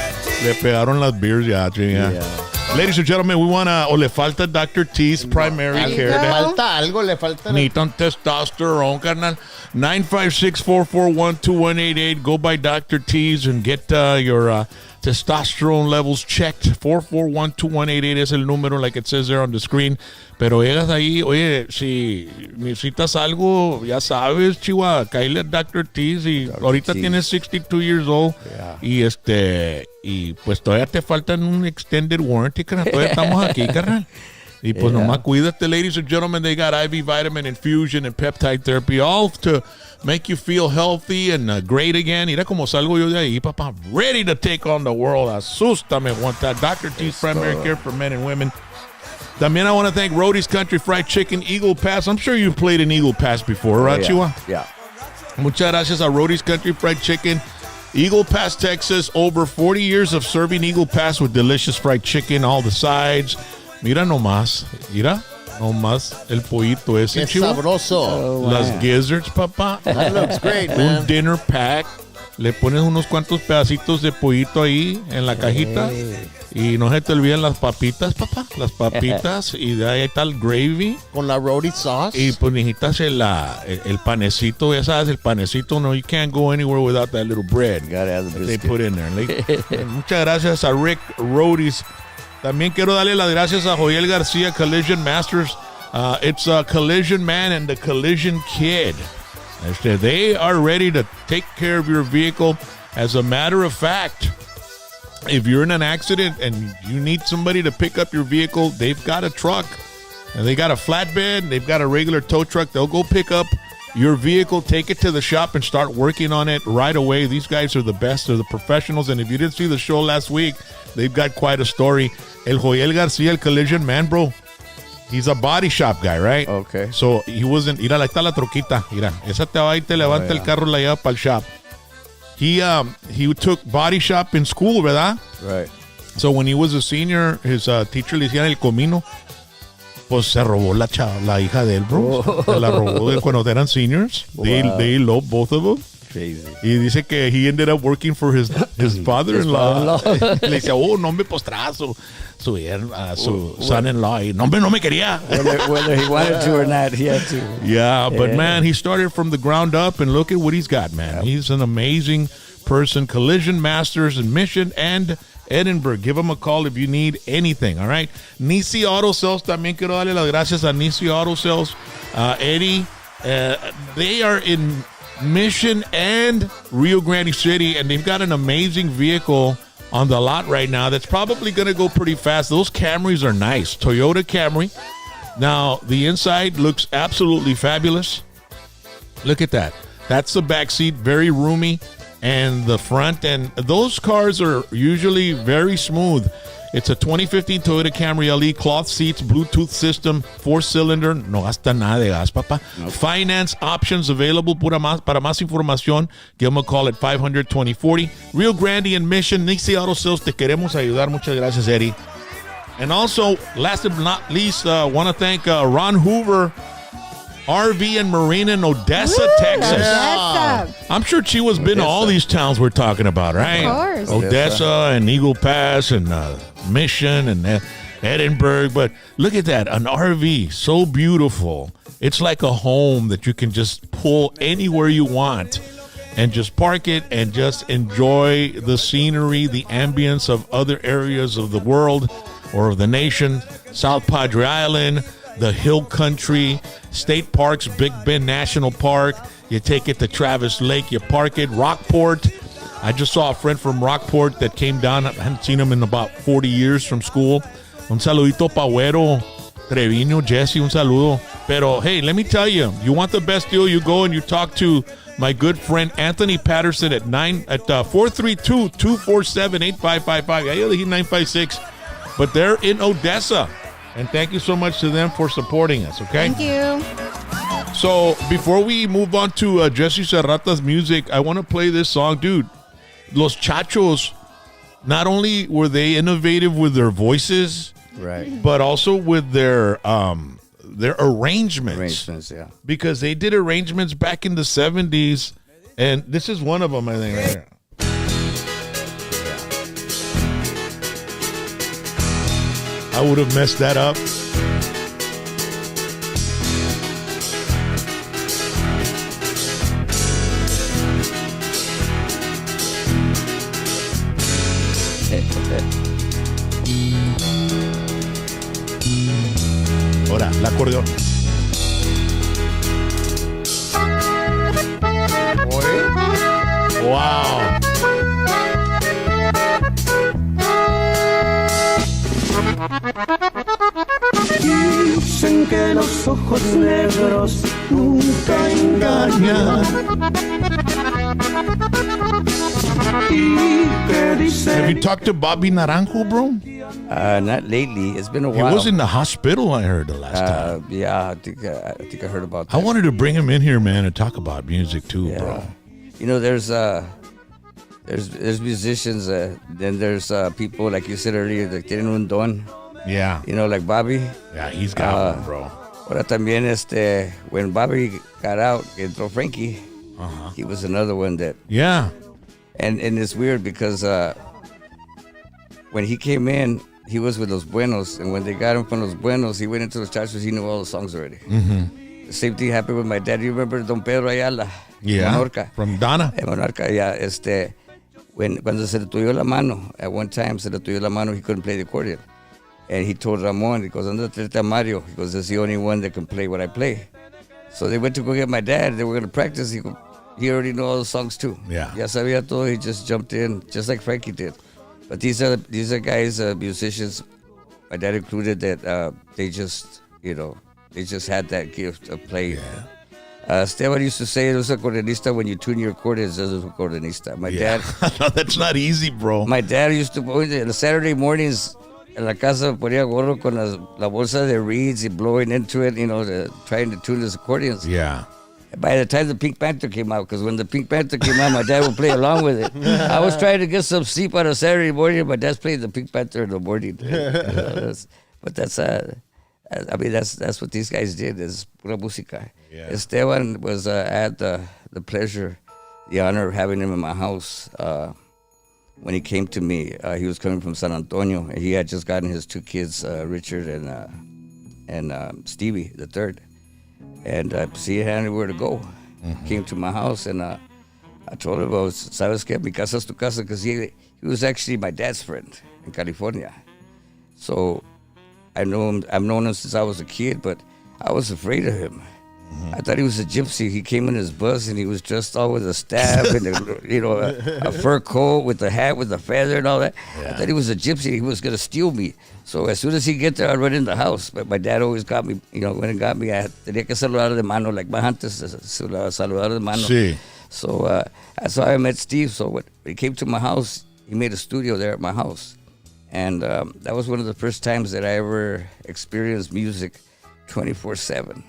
pegaron las beers ya, chinga. Ladies and gentlemen, le falta Dr. T's primary care. Le falta algo, le falta. Necesitan testosterone, carnal. 956-441-2188. Go by Dr. T's and get your testosterone levels checked. 441-2188 es el número, like it says there on the screen. Pero llegas ahí, oye, si necesitas algo, ya sabes, Chihua, cállate a Dr. T's y ahorita tienes 62 years old y pues todavía te faltan un extended warranty, carnal. Todavía estamos aquí, carnal. Y pues nomás cuídate, ladies and gentlemen. They got IV vitamin infusion and peptide therapy, all to make you feel healthy and great again. Mira cómo salgo yo de ahí, papá. Ready to take on the world. Asústame one time. Dr. T's Primary Care for Men and Women. También I want to thank Rodee's Country Fried Chicken, Eagle Pass. I'm sure you've played an Eagle Pass before, right, Chihua? Yeah. Muchas gracias a Rodee's Country Fried Chicken. Eagle Pass, Texas. Over 40 years of serving Eagle Pass with delicious fried chicken, all the sides. Mira nomás el pollito ese, Qué Chihua. sabroso. Las gizzards, papá. That looks great, man. Un dinner pack. Le pones unos cuantos pedacitos de pollito ahí en la cajita. Y no se te olviden las papitas, papá. Las papitas. Y de ahí está el gravy. Con la roadie sauce. Y pues necesitas el panecito. Ya sabes, el panecito. No, you can't go anywhere without that little bread Gotta have the that they biscuit. put in there. Muchas gracias a Rick Roadies. También quiero darle las gracias a Joel García, Collision Masters. It's a Collision Man and the Collision Kid. They are ready to take care of your vehicle. As a matter of fact, if you're in an accident and you need somebody to pick up your vehicle, they've got a truck. And they got a flatbed, they've got a regular tow truck. They'll go pick up your vehicle, take it to the shop, and start working on it right away. These guys are the best. They're the professionals. And if you didn't see the show last week, they've got quite a story. El Joel García, el Collision Man, bro. He's a body shop guy, right? Okay. So he wasn't. Mira, ahí está la troquita. Mira, esa te va y te levanta el carro, la lleva para el shop. He took body shop in school, ¿verdad? Right. So when he was a senior, his teacher le decían el comino. Pues se robó la hija de él, bro. Se la robó cuando eran seniors. They eloped, both of them. Crazy. Y dice que he ended up working for his father-in-law. Le decía, no me postrazo. Su son-in-law. Y no me quería. Whether he wanted to or not, he had to. Yeah, but man, he started from the ground up, and look at what he's got, man. Yep. He's an amazing person. Collision Masters in Mission and Edinburgh. Give him a call if you need anything, all right? Nisi Auto Sales. También quiero darle las gracias a Nisi Auto Sales. Eddie, they are in Mission and Rio Grande City, and they've got an amazing vehicle on the lot right now that's probably going to go pretty fast. Those Camrys are nice. Toyota Camry. Now, the inside looks absolutely fabulous. Look at that. That's the back seat, very roomy, and the front. And those cars are usually very smooth. It's a 2015 Toyota Camry LE, cloth seats, Bluetooth system, 4-cylinder. No gasta nada de gas, papá. Finance options available. Para más información, give them a call at 500-2040. Rio Grande and Mission. Nixie Auto Sales, te queremos ayudar. Muchas gracias, Eddie. And also, last but not least, want to thank Ron Hoover, RV and Marina in Odessa, Texas. Odessa. I'm sure Chihua's been to all these towns we're talking about, right? Of course. Odessa and Eagle Pass and Mission and Edinburg. But look at that, an RV, so beautiful. It's like a home that you can just pull anywhere you want and just park it and just enjoy the scenery, the ambience of other areas of the world or of the nation. South Padre Island, the Hill Country, state parks, Big Bend National Park. You take it to Travis Lake, you park it. Rockport. I just saw a friend from Rockport that came down. I hadn't seen him in about 40 years from school. Un saludito pa Güero, Treviño, Jessy, un saludo. Pero hey, let me tell you, you want the best deal, you go and you talk to my good friend Anthony Patterson at 432-247-8555. I dije 956, but they're in Odessa. And thank you so much to them for supporting us, okay? Thank you. So before we move on to Jessy Serrata's music, I want to play this song. Dude, Los Chachos, not only were they innovative with their voices, Right. but also with their arrangements. Arrangements, yeah. Because they did arrangements back in the 70s, and this is one of them, I think, right here. I would have messed that up. Ahora, el acordeón. Wow. Dicen que los ojos negros nunca engañan. Have you talked to Bobby Naranjo, bro? Not lately. It's been a He while. was in the hospital, I heard, the last time. Yeah, I think I heard about that. I wanted to bring him in here, man, and talk about music too, bro. You know, there's musicians, then there's people, like you said earlier, that tienen un don. Yeah. You know, like Bobby. Yeah, he's got one, bro. Ahora también, when Bobby got out, que entró Frankie, he was another one that. Yeah. And it's weird because when he came in, he was with Los Buenos, and when they got him from Los Buenos, he went into Los Chachos, he knew all the songs already. Mm-hmm. The same thing happened with my dad. You remember Don Pedro Ayala? Yeah. Menorca. From Donna. Menorca, yeah. Cuando se le tuyó la mano, at one time se le tuyó la mano, he couldn't play the accordion. And he told Ramon, he goes, "Andate a Mario." He goes, "That's the only one that can play what I play." So they went to go get my dad. They were going to practice. He already knew all the songs too. Yeah. Ya sabía todo. He just jumped in, just like Frankie did. But these are guys, musicians, my dad included, that they just had that gift of playing. Yeah. Esteban used to say it was a acordionista. When you tune your accordions, it was a acordionista. My dad. No, that's not easy, bro. My dad used to go on Saturday mornings. En la casa ponía gorro con la bolsa de reeds and blowing into it, trying to tune his accordions. Yeah. By the time the Pink Panther came out, because when the Pink Panther came out, my dad would play along with it. I was trying to get some sleep on a Saturday morning, my dad's playing the Pink Panther in the morning. But that's what these guys did, is pura música. Yeah. Esteban was, I had the pleasure, the honor of having him in my house. When he came to me, he was coming from San Antonio, and he had just gotten his two kids, Richard and Stevie, the third. And he had anywhere to go. Mm-hmm. Came to my house, and I told him, "Sabes que mi casa es tu casa," because he was actually my dad's friend in California. So I've known him since I was a kid, but I was afraid of him. Mm-hmm. I thought he was a gypsy. He came in his bus, and he was dressed all with a staff and a fur coat with the hat with the feather and all that. Yeah. I thought he was a gypsy. He was going to steal me. So as soon as he get there, I'd run in the house. But my dad always got me, when he got me, I tenía que saludar de mano, like más antes, saludar de mano. Sí. So that's how I met Steve. So when he came to my house, he made a studio there at my house. And that was one of the first times that I ever experienced music 24/7.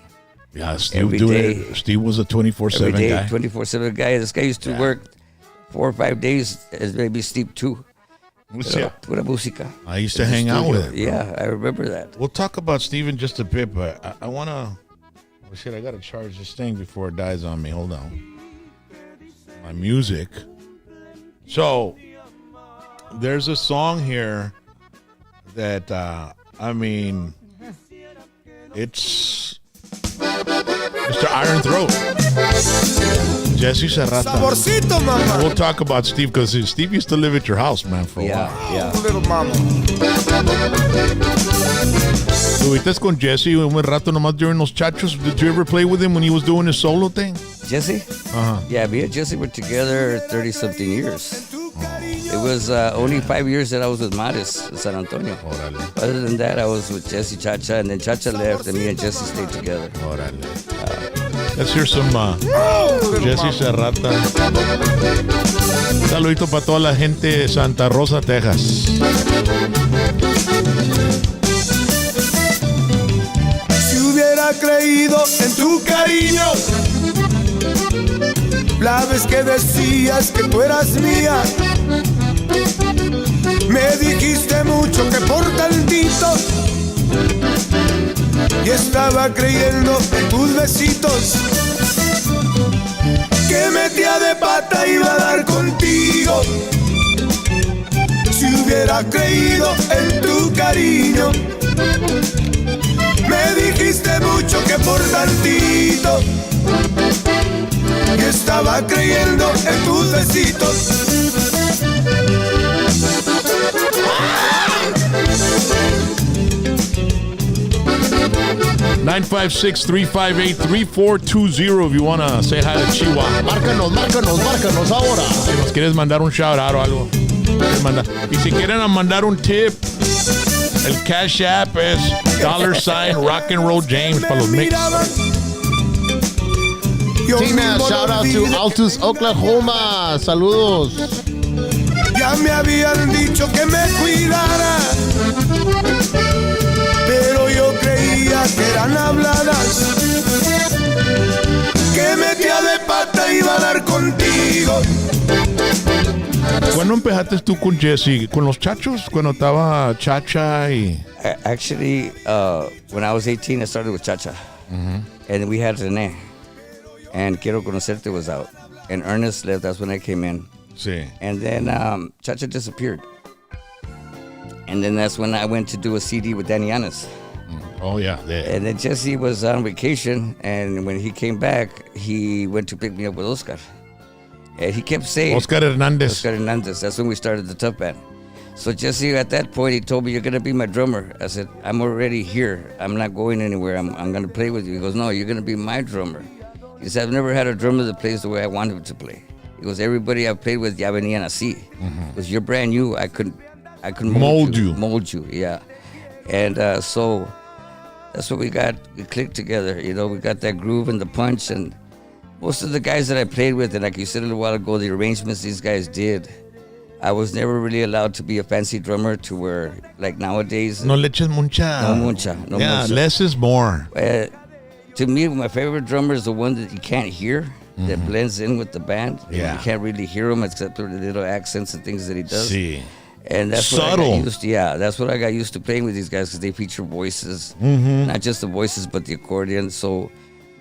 Yeah, Steve Every doing day. it. Steve was a 24/7 Every day, guy. 24/7 guy. This guy used to work 4 or 5 days, as maybe sleep 2. Yeah. Pura música. I used to In the hang out studio. with him. Yeah, I remember that. We'll talk about Steve in just a bit, but I want to. Oh, shit, I got to charge this thing before it dies on me. Hold on. My music. So, there's a song here that, I mean, it's Mr. Iron Throat. Jessy Serrata. Saborcito, mamá. We'll talk about Steve because Steve used to live at your house, man, for a Yeah, while. yeah. Little mama. Estuviste con Jessy un buen rato nomás during Los Chachos. Did you ever play with him when he was doing his solo thing? Jessy? Uh-huh. Yeah, me and Jessy were together 30-something years. It was only 5 years that I was with Maris in San Antonio. Órale, Other than that, I was with Jessy Chacha, and then Chacha left, and me and Jessy stayed together. órale. Let's hear some Jessy Serrata. Saludito para toda la gente de Santa Rosa, Texas. Si hubiera creído en tu cariño, la vez que decías que tú eras mía, me dijiste mucho que por tantito, y estaba creyendo en tus besitos, que metía de pata iba a dar contigo. Si hubiera creído en tu cariño, me dijiste mucho que por tantito, y estaba creyendo en tus besitos. 956-358-3420 if you want to say hi to Chihua. Márcanos ahora. Si nos quieres mandar un shout out o algo. Y si quieren mandar un tip, el Cash App es $ Rock and Roll James para los mix. Tina, shout out to Altus, Oklahoma. Saludos. Ya me habían dicho que me cuidara, pero yo creía que eran habladas, que metía de pata iba a dar contigo. ¿Cuándo empezaste tú con Jessy? ¿Con los Chachos? Cuando estaba Chacha y... Actually, when I was 18, I started with Chacha. And we had René. And Quiero Conocerte was out. And Ernest left. That's when I came in. Sí. And then Chacha disappeared. And then that's when I went to do a CD with Danny Yanis. Oh, yeah. And then Jessy was on vacation. And when he came back, he went to pick me up with Oscar. And he kept saying... Oscar Hernandez. Oscar Hernandez. That's when we started the Tough Band. So Jessy, at that point, he told me, "You're going to be my drummer." I said, "I'm already here. I'm not going anywhere. I'm going to play with you." He goes, "No, you're going to be my drummer." He said, "I've never had a drummer that plays the way I want him to play." He goes, "Everybody I've played with, ya venían así. Because you're brand new. I couldn't mold you. Mold you, yeah." And so that's what we got. We clicked together. You know, we got that groove and the punch. And most of the guys that I played with, and like you said a little while ago, the arrangements these guys did, I was never really allowed to be a fancy drummer to where, like nowadays. No le eches mucha. No mucha. No yeah, mucha. less is more. To me, my favorite drummer is the one that you can't hear, that blends in with the band. Yeah. You can't really hear him except for the little accents and things that he does. Sí. And that's Subtle. what I got used to. Yeah, that's what I got used to playing with these guys because they feature voices, not just the voices but the accordion. So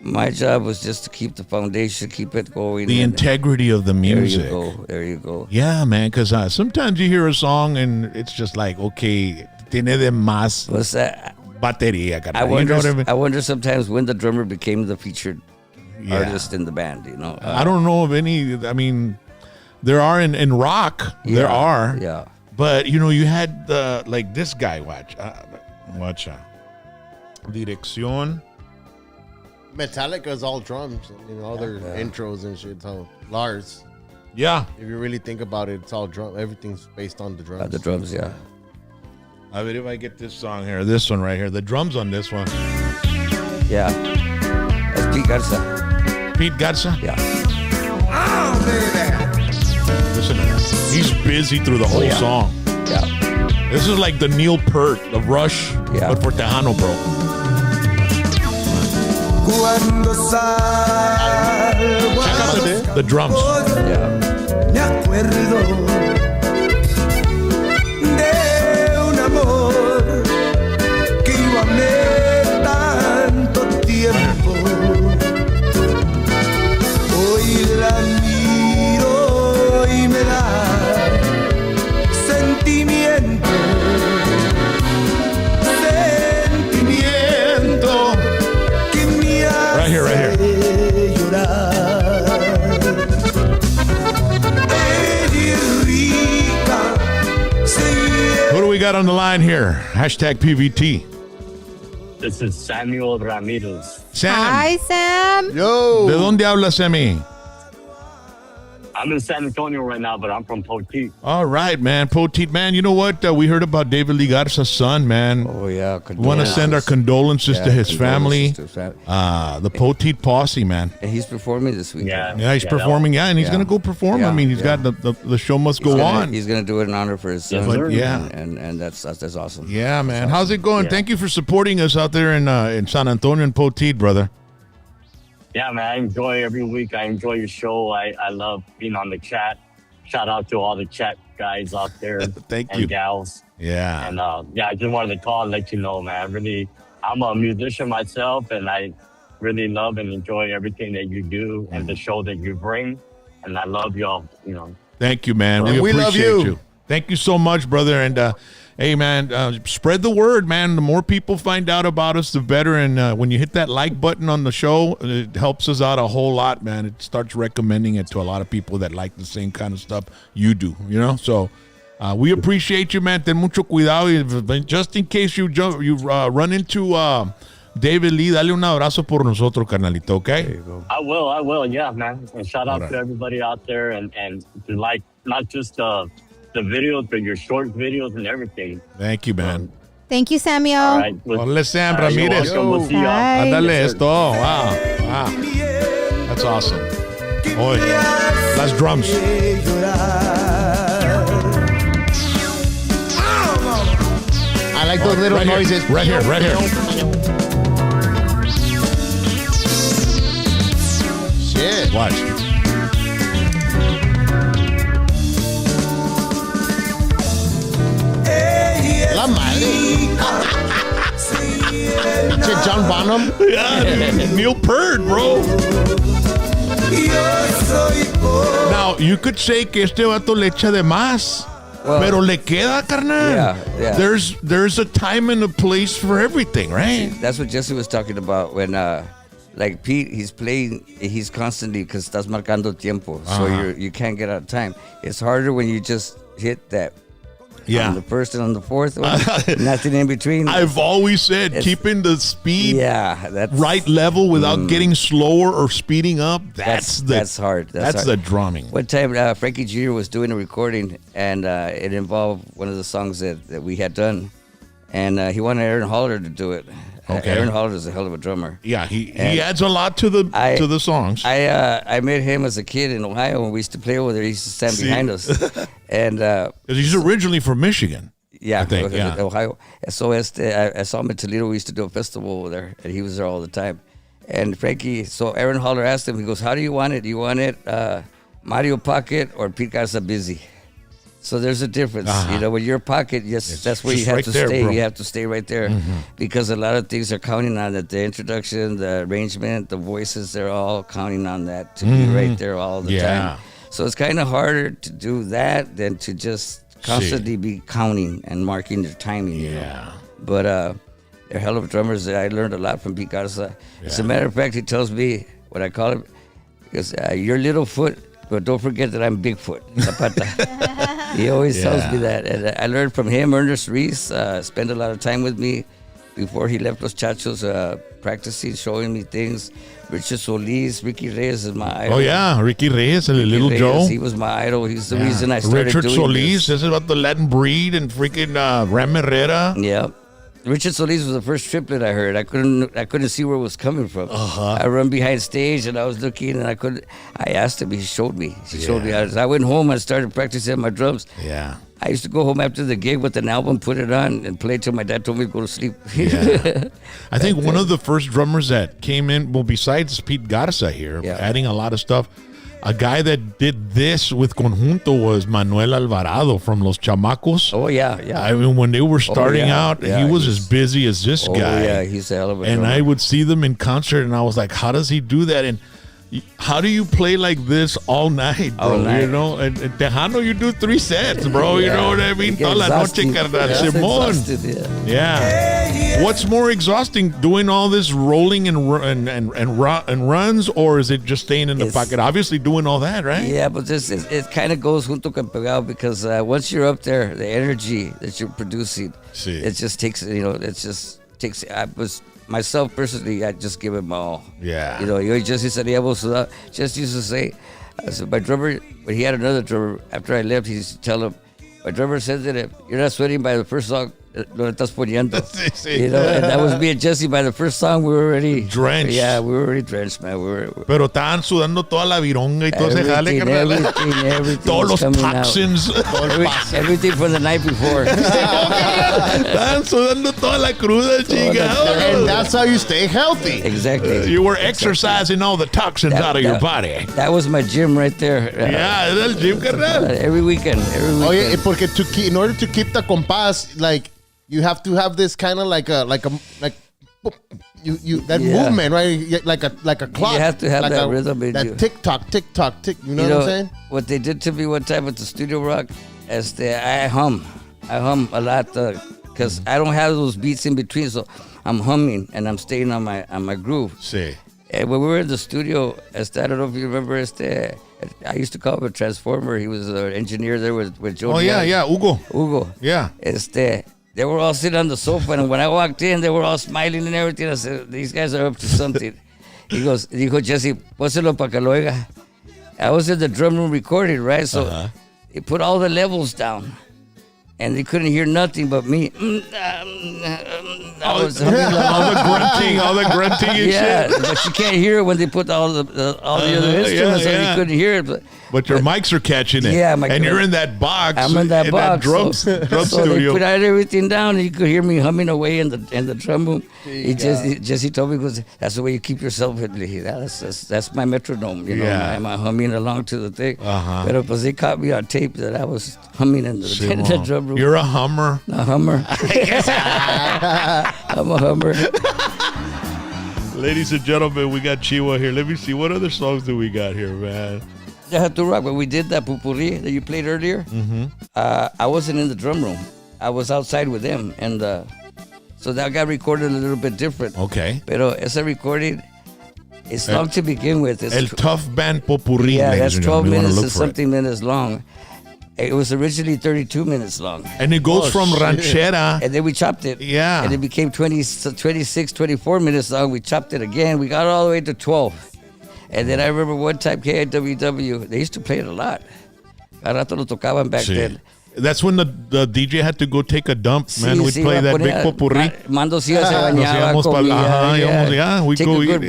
my job was just to keep the foundation, keep it going. The integrity of the music. There you go. Yeah, man, because sometimes you hear a song and it's just like, okay, tiene de más What's that? batería. I You wonder. know what I mean? I wonder sometimes when the drummer became the featured Yeah. artist in the band. You know, I don't know of any. I mean, there are in rock. There are. Yeah. But you know, you had like this guy. Watch. Dirección. Metallica is all drums. You know, all their intros and shit. So Lars, Yeah. if you really think about it, it's all drum. Everything's based on the drums. The drums. Yeah. I mean, if I get this song here, this one right here, the drums on this one. Yeah. That's Pete Garza. Pete Garza. Yeah. Listen to that. He's busy through the whole yeah. song. Yeah. This is like the Neil Peart of Rush, Yeah. but for Tejano, bro. Cuando salgo Check out the drums. Yeah. me acuerdo de un amor que yo amé tanto tiempo. Hoy la miro y me da sentimiento, sentimiento que me Right here, right here. hace llorar. Ella es rica, se Who do we got on the line here? Hashtag PVT. This is Samuel Ramirez. Sam. Hi, Sam. Yo. ¿De dónde hablas, Sammy? I'm in San Antonio right now, but I'm from Poteet. All right, man. Poteet, man. You know what? We heard about David Lee Garza's son, man. Oh, yeah. We want to send our condolences to his family. To his family. The Poteet posse, man. And he's performing this weekend. Yeah. Yeah, he's performing. Yeah, and he's Yeah. going to go perform. I Yeah, mean, he's yeah. got the show must go on. He's gonna do it in honor for his son. Yes, sir. Yeah. and that's awesome. Yeah, man. How's it going? Yeah. Thank you for supporting us out there in San Antonio and Poteet, brother. Yeah, man, I enjoy every week. I enjoy your show. I love being on the chat. Shout out to all the chat guys out there. Thank and you. gals. Yeah. And yeah, I just wanted to call and let you know, man. I'm a musician myself, and I really love and enjoy everything that you do and the show that you bring. And I love y'all, you know. Thank you, man. And we appreciate love you. you. Thank you so much, brother. And hey, man, spread the word, man. The more people find out about us, the better. And when you hit that like button on the show, it helps us out a whole lot, man. It starts recommending it to a lot of people that like the same kind of stuff you do, you know? So we appreciate you, man. Ten mucho cuidado. Just in case you run into David Lee, dale un abrazo por nosotros, carnalito, okay? I will, yeah, man. And shout out to everybody out there and to like not just the videos, but your short videos and everything. Thank you, man. Thank you, Samuel. All right. Hola, Sam You're Ramirez. welcome. We'll see y'all. Bye. Ándale, esto. Wow. That's awesome. Oy, that's drums. I like those little Right here, noises. right here, right here. Shit. Watch. La madre. Shit, John Bonham. Yeah, Neil Peart, bro. Now, you could say que este vato le echa de más. Well, pero le queda, carnal. Yeah. There's a time and a place for everything, right? That's what Jesse was talking about when, like Pete, he's constantly, because estás marcando tiempo, so you can't get out of time. It's harder when you just hit that. Yeah. On the first and on the fourth one, nothing in between. I've always said keeping the speed that's right level without getting slower or speeding up. That's hard. That's hard. the drumming. One time, Frankie Jr. was doing a recording, and it involved one of the songs that we had done, and he wanted Aaron Holler to do it. Okay. Aaron Holler is a hell of a drummer. Yeah, he adds a lot to the songs. I met him as a kid in Ohio when we used to play over there. He used to stand behind us, and 'Cause he's originally from Michigan. yeah, I think, yeah. Ohio. So I saw him in Toledo. We used to do a festival over there, and he was there all the time. And Frankie, so Aaron Holler asked him, he goes, "How do you want it? Do you want it Mario Pocket or Pete Garza Busy?" So there's a difference, you know. When you're pocket, yes, that's where you just have right to there, stay. bro. You have to stay right there because a lot of things are counting on it. The introduction, the arrangement, the voices, they're all counting on that to be right there all the time. So it's kind of harder to do that than to just constantly be counting and marking their timing. You know? But they're hell of drummers. I learned a lot from Pete Garza. As a matter of fact, he tells me what I call him, because you're Littlefoot, but don't forget that I'm Bigfoot. Zapata. He always tells me that. And I learned from him. Ernest Reese spent a lot of time with me before he left Los Chachos, practicing, showing me things. Richard Solis, Ricky Reyes is my idol. Oh, yeah, Ricky Reyes, el Little Reyes, Joe. he was my idol. He's the reason I started Richard doing Solis, this. this is about the Latin breed and freaking Ram Herrera. Yeah. Richard Solis was the first triplet I heard. I couldn't see where it was coming from. I run behind stage and I was looking and I asked him. He showed me. I went home and started practicing my drums. Yeah. I used to go home after the gig with an album, put it on, and play till my dad told me to go to sleep. Yeah. I think one of the first drummers that came in, well, besides Pete Garza here, adding a lot of stuff, a guy that did this with Conjunto was Manuel Alvarado from Los Chamacos. Oh, yeah. I mean, when they were starting out, he was as busy as this guy. Oh, yeah, he's a hell of a drummer. And I would see them in concert, and I was like, how does he do that? And how do you play like this all night, bro? All night. You know, and Tejano, you do 3 sets, bro. You know what I mean? Get Toda la noche, exhausted. carnal. That's Simón. exhausted, Yeah. What's more exhausting, doing all this rolling and runs, or is it just staying in the pocket? Obviously, doing all that, right? Yeah, but it kind of goes junto con pegado because once you're up there, the energy that you're producing, it just takes. Myself personally, I just give it my all. Yeah. You know, Jessy salíamos sudar. Jessy used to say, my drummer, when he had another drummer, after I left, he used to tell him, my drummer said that if you're not sweating by the first song, lo estás poniendo. You know, and that was me and Jessy. By the first song, we were already drenched. Yeah, we were already drenched, man. Pero estaban sudando toda la vironga y todo ese jale, carnal. Everything Todos los toxins. Everything from the night before. Estaban sudando toda la cruda, chingado. And that's how you stay healthy. Exactly. You were exercising all the toxins out of your body. That was my gym right there. Yeah, era el gym, carnal. Every weekend. Oye, porque in order to keep the compás, like, you have to have this kind of like movement, right? Like a clock. You have to have like that rhythm in you. That tick tock, tick. You know what I'm saying? What they did to me one time at the Studio Rock is that I hum a lot because I don't have those beats in between, so I'm humming and I'm staying on my groove. Sí. And when we were in the studio, I don't know if you remember, I used to call him a transformer. He was an engineer there with Joe. Oh, yeah, Hugo. Yeah. They were all sitting on the sofa, and when I walked in, they were all smiling and everything. I said, these guys are up to something. Dijo Jessy, póselo pa que lo oiga. I was in the drum room recording, right? So he put all the levels down. And they couldn't hear nothing but me. All the grunting and yeah, shit. but you can't hear it when they put all the other instruments, so you couldn't hear it. But your mics are catching it. Yeah, and you're in that box. I'm in that box. Drum So studio. they put everything down, and you could hear me humming away in the drum room. Jessy told me, because that's the way you keep yourself. That's my metronome. You know, I'm humming along to the thing. But they caught me on tape that I was humming in the drum room. You're a hummer. A hummer. I'm a hummer. Ladies and gentlemen, we got Chihua here. Let me see. What other songs do we got here, man? I had to rock, but we did that pupurri that you played earlier. Mm-hmm. I wasn't in the drum room. I was outside with them, and so that got recorded a little bit different. Okay. Pero esa recording, it's long to begin with. It's El Tough Band Popurrí. Yeah, that's 12 minutes and something something minutes long. It was originally 32 minutes long. And it goes from ranchera. And then we chopped it. Yeah. And it became 26, 24 minutes long. We chopped it again. We got all the way to 12. And then I remember one time KIWW, they used to play it a lot. A rato lo tocaban back then. That's when the DJ had to go take a dump, man. We'd play that big popurrí. Mando se bañaba, comía. We go eat.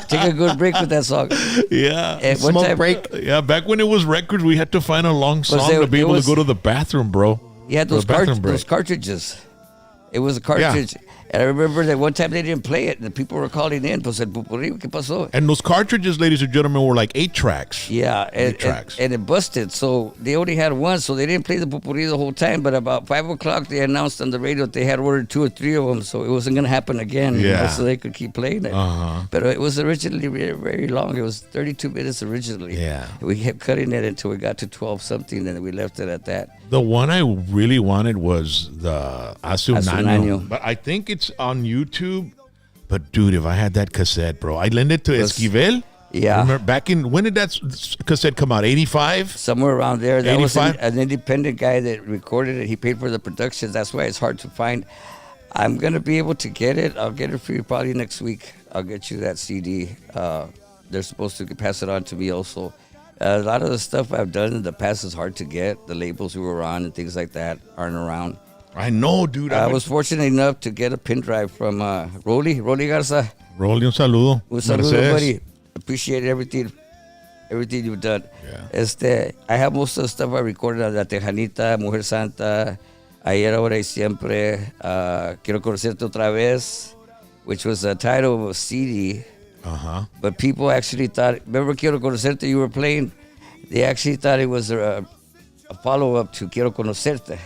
Take a good break with that song. Yeah. And Smoke break. Yeah, back when it was records, we had to find a long song to be able to go to the bathroom, bro. You had those cartridges. It was a cartridge. Yeah. And I remember that one time they didn't play it, and the people were calling in. Pues el pupurrí, ¿qué pasó? And those cartridges, ladies and gentlemen, were like 8 tracks. Yeah, and it busted. So they only had one, so they didn't play the pupurrí the whole time. But about 5 o'clock, they announced on the radio that they had ordered 2 or 3 of them, so it wasn't going to happen again. Yeah. You know, so they could keep playing it. But it was originally very, very long. It was 32 minutes originally. Yeah. We kept cutting it until we got to 12 something, and we left it at that. The one I really wanted was the Hace un Año. But I think it's on YouTube. But dude, if I had that cassette, bro, I lent it to Esquivel. Yeah. Remember back in, when did that cassette come out? 85? Somewhere around there. That 85? was an independent guy that recorded it. He paid for the production. That's why it's hard to find. I'm going to be able to get it. I'll get it for you probably next week. I'll get you that CD. They're supposed to pass it on to me also. A lot of the stuff I've done in the past is hard to get. The labels we were on and things like that aren't around. I know, dude. I was fortunate enough to get a pin drive from Rolly Garza. Rolly, un saludo. Un saludo, Mercedes. buddy. Appreciate everything you've done. Yeah. I have most of the stuff I recorded on La Tejanita, Mujer Santa, Ayer, Ahora y Siempre, Quiero Conocerte Otra Vez, which was the title of a CD. Uh-huh. But people actually thought, remember Quiero Conocerte you were playing? They actually thought it was a follow-up to Quiero Conocerte.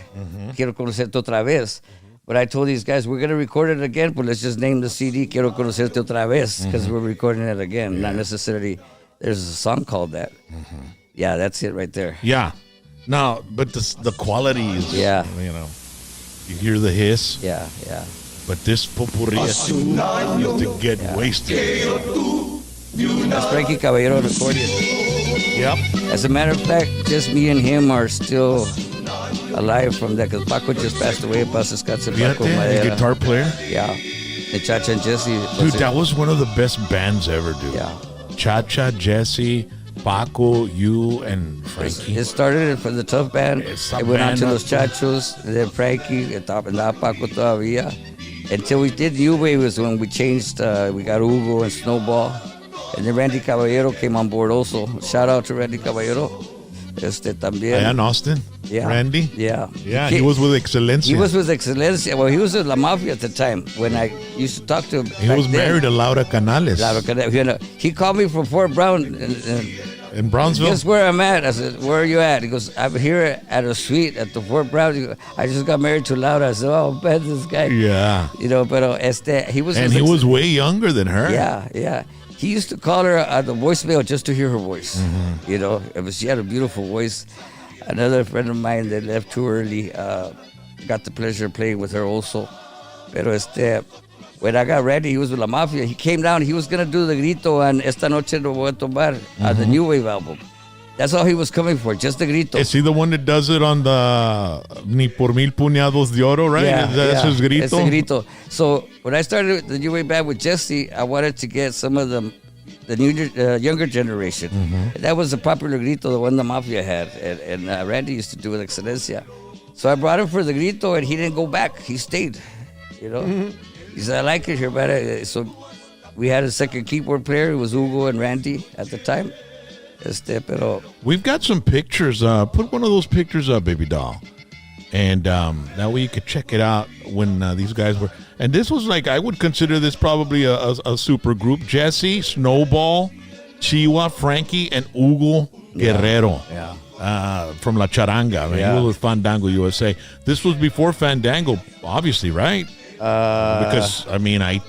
Quiero Conocerte Otra Vez. But I told these guys, we're going to record it again, but let's just name the CD Quiero Conocerte Otra Vez, because we're recording it again. Not necessarily, there's a song called that. Yeah, that's it right there. Yeah. No, but the quality is, Yeah. you know, you hear the hiss, Yeah. but this potpourri is to get wasted. That's Frankie Caballero on accordion. Yep. As a matter of fact, just me and him are still alive from that, because Paco just passed away. Paz descanse, Paco Fíjate, the Madera. guitar player. Yeah. The Chacha and Jessy. Dude, that was one of the best bands ever, dude. Yeah. Chacha, Jessy, Paco, you, and Frankie. It started from the tough band. Esa It went on to banda. Los Chachos, and then Frankie, andaba Paco todavía. Until we did New Wave was when we changed, we got Hugo and Snowball. And then Randy Caballero came on board also. Shout out to Randy Caballero. También. Allá in Austin? Yeah. Randy? Yeah. Yeah, he was with Excelencia. He was with Excelencia. Well, he was with La Mafia at the time when I used to talk to him. He back was then. married to Laura Canales Claro, you know, he called me from Fort Brown. And in Brownsville. guess where I'm at? I said, where are you at? He goes, I'm here at a suite at the Fort Brown. He goes, I just got married to Laura. I said, oh, bet this guy. Yeah. You know, but he was. And he was way younger than her. Yeah. He used to call her on the voicemail just to hear her voice. You know, she had a beautiful voice. Another friend of mine that left too early, got the pleasure of playing with her also. Pero when I got ready, he was with La Mafia. He came down. He was going to do the grito on Esta Noche No Voy a Tomar on the New Wave album. That's all he was coming for, just the grito. Is he the one that does it on the Ni por mil puñados de oro, right? That's his grito? That's the grito. So when I started the New Wave band with Jessy, I wanted to get some of the younger generation. And that was the popular grito, the one the Mafia had. And Randy used to do with Excelencia. So I brought him for the grito, and he didn't go back. He stayed, you know. He said, I like it here, but so we had a second keyboard player. It was Hugo and Randy at the time. Pero We've got some pictures. Put one of those pictures up, baby doll. And that way you could check it out when these guys were. And this was like, I would consider this probably a super group. Jessy, Snowball, Chihua, Frankie, and Hugo Guerrero. Yeah. From La Charanga. I mean, Yeah. he was with Fandango USA. This was before Fandango, obviously, right? Because, I mean, ahí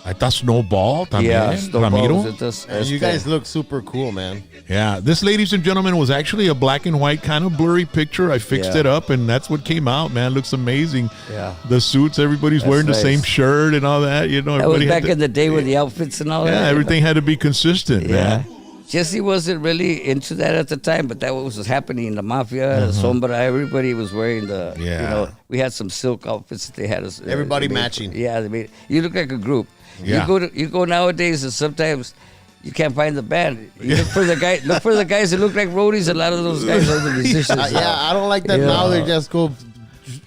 está Snowball también. Yeah, Snowball Ramiro. was with us. You guys look super cool, man. Yeah, this, ladies and gentlemen, was actually a black and white kind of blurry picture. I fixed Yeah. it up, and that's what came out, man. Looks amazing. Yeah. The suits, everybody's That's wearing the nice. same shirt and all that. You know, That was everybody had back in the day with the outfits and all that. yeah, everything had to be consistent, Yeah. man. Jessy wasn't really into that at the time, but that was happening. The Mafia, the Sombra, everybody was wearing the, Yeah. you know, we had some silk outfits that they had. Everybody they made- matching. Yeah, they made, you look like a group. Yeah. You go nowadays and sometimes you can't find the band. You look for the guys that look like roadies. A lot of those guys are the musicians. I don't like that Yeah. now. They just go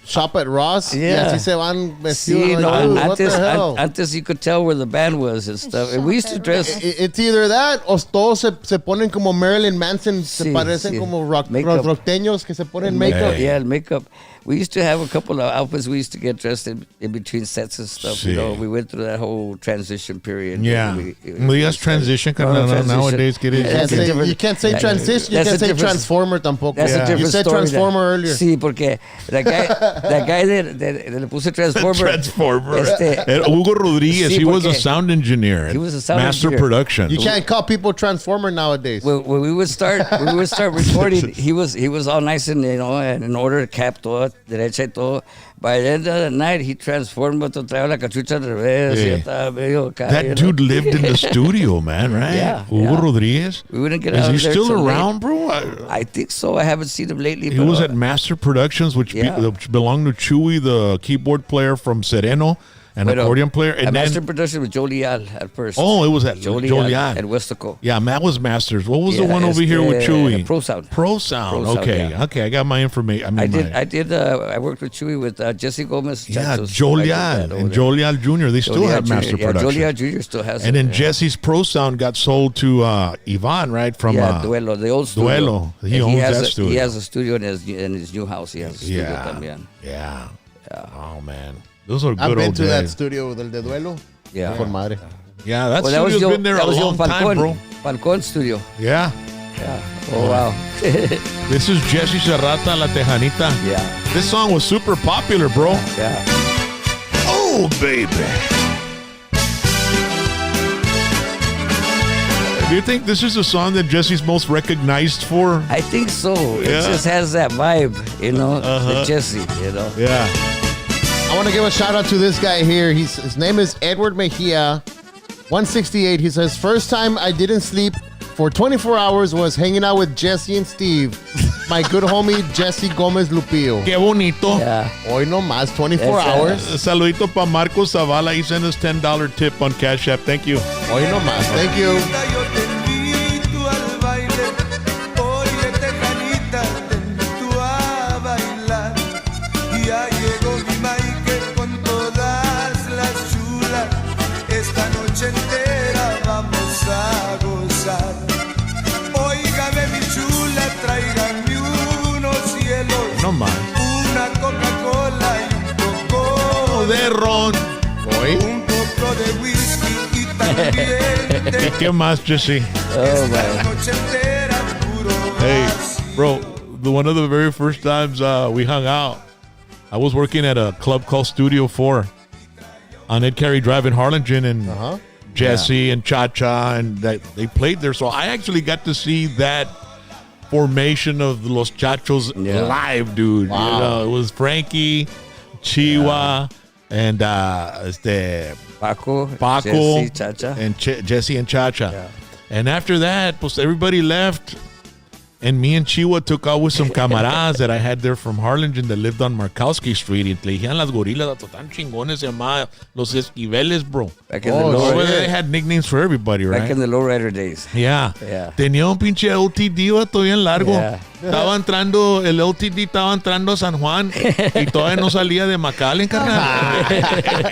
shop at Ross. Yeah. Así se van vestidos. See, like, no, dude, what the hell? antes you could tell where the band was and stuff. And we used to dress. It's either that o todos se ponen como Marilyn Manson. Se Sí, parecen sí. como Makeup. rockteños que se ponen makeup. Yeah, makeup. We used to have a couple of outfits. We used to get dressed in between sets and stuff. You Sí. know, we went through that whole transition period. Yeah. We Digas transition, No, carnal, transition. nowadays, ¿qué Yeah, dices? that's a different- You can't say that- transition. You that's can't a say different- transformer tampoco. That's a different You said story. transformer earlier. Sí, porque that guy that le puse transformer. Transformer. Este- And Hugo Rodriguez, Sí, he was a porque- sound engineer. He was a sound Master engineer. production. You can't call people transformer nowadays. When we would start recording, he was all nice and and in order, cap todo, derecha y todo. By the end of the night, he transformed, traía la cachucha al revés. Yeah. Ya estaba medio acá, That dude lived in the studio, man, right? Yeah, Hugo yeah. Rodriguez. We wouldn't get Is out he of there still till late. around, bro? I think so. I haven't seen him lately. He but, was at Master Productions, which Yeah. which belonged to Chewy, the keyboard player from Sereno. an accordion player. And master then, production was Joe Leal at first. oh, it was at Joe Joe Leal Leal. and Westico. Yeah, Matt was masters. What was the one over it's here with Chewy? Pro Sound. Pro Sound. Pro Sound, Okay, yeah. okay. I got my information. I worked with Chewy with Jesse Gomez. Yeah, Chachos. Joe I did Leal that over and there. Joe Leal Jr. They still Leal have Jr. master Yeah, production. Joe Leal Jr. still has And it. then yeah. Jesse's Pro Sound got sold to Yvonne, right? From Duelo, the old studio. Duelo. He And owns has that a, studio. He has a studio in his new house. He has a studio también. Yeah. Oh man, those are good I've been old to days. that studio del de Duelo. Yeah. Con madre. Yeah, that Well, that was studio's been there that a was long time, bro. Falcon studio. Yeah. Yeah. Oh wow. This is Jessy Serrata, La Tejanita. Yeah. This song was super popular, bro. Yeah. Oh, baby. Do you think this is the song that Jesse's most recognized for? I think so. It Yeah. just has that vibe, the Jesse, Yeah. I want to give a shout out to this guy here. His name is Edward Mejia, 168. He says, first time I didn't sleep for 24 hours was hanging out with Jesse and Steve. My good homie, Jesse Gomez Lupillo. Qué bonito. Yeah. Hoy no más, 24 Esa- hours. Saludito para Marcos Zavala. He sent us $10 tip on Cash App. Thank you. Hoy no más. Thank you. Yo te invito al baile, oye Tejanita, te invito a bailar. Y ya llegó mi Michael con todas las chulas. Esta noche entera vamos a gozar. Óigame mi chula, tráiganme unos hielos, No más. una Coca-Cola y un poco De ron. Hoy. un poco de whisky y también de ¿Qué más, Jesse? Oh man. noche entera puro Hey, vacío. bro, one of the very first times we hung out, I was working at a club called Studio 4 on Ed Carey Drive in Harlingen, and Jessy and Cha-Cha, and they played there. So I actually got to see that formation of the Los Chachos live, dude. Wow. You know, it was Frankie, Chihua, and Paco, Paco, Jesse, Chacha. and Jessy and Cha-Cha. And after that, pues everybody left. And me and Chihua took out with some camaradas that I had there from Harlingen that lived on Markowski Street. Y le dijeron las gorilas, tan chingones, se llamaban Los Esquiveles, bro. Back in Oh, the So low, they had nicknames for everybody, right? back in the lowrider days. Yeah. Yeah. Tenía un pinche LTD, vato, bien largo. Yeah. Estaba entrando, el LTD estaba entrando a San Juan y todavía no salía de McAllen, carnal.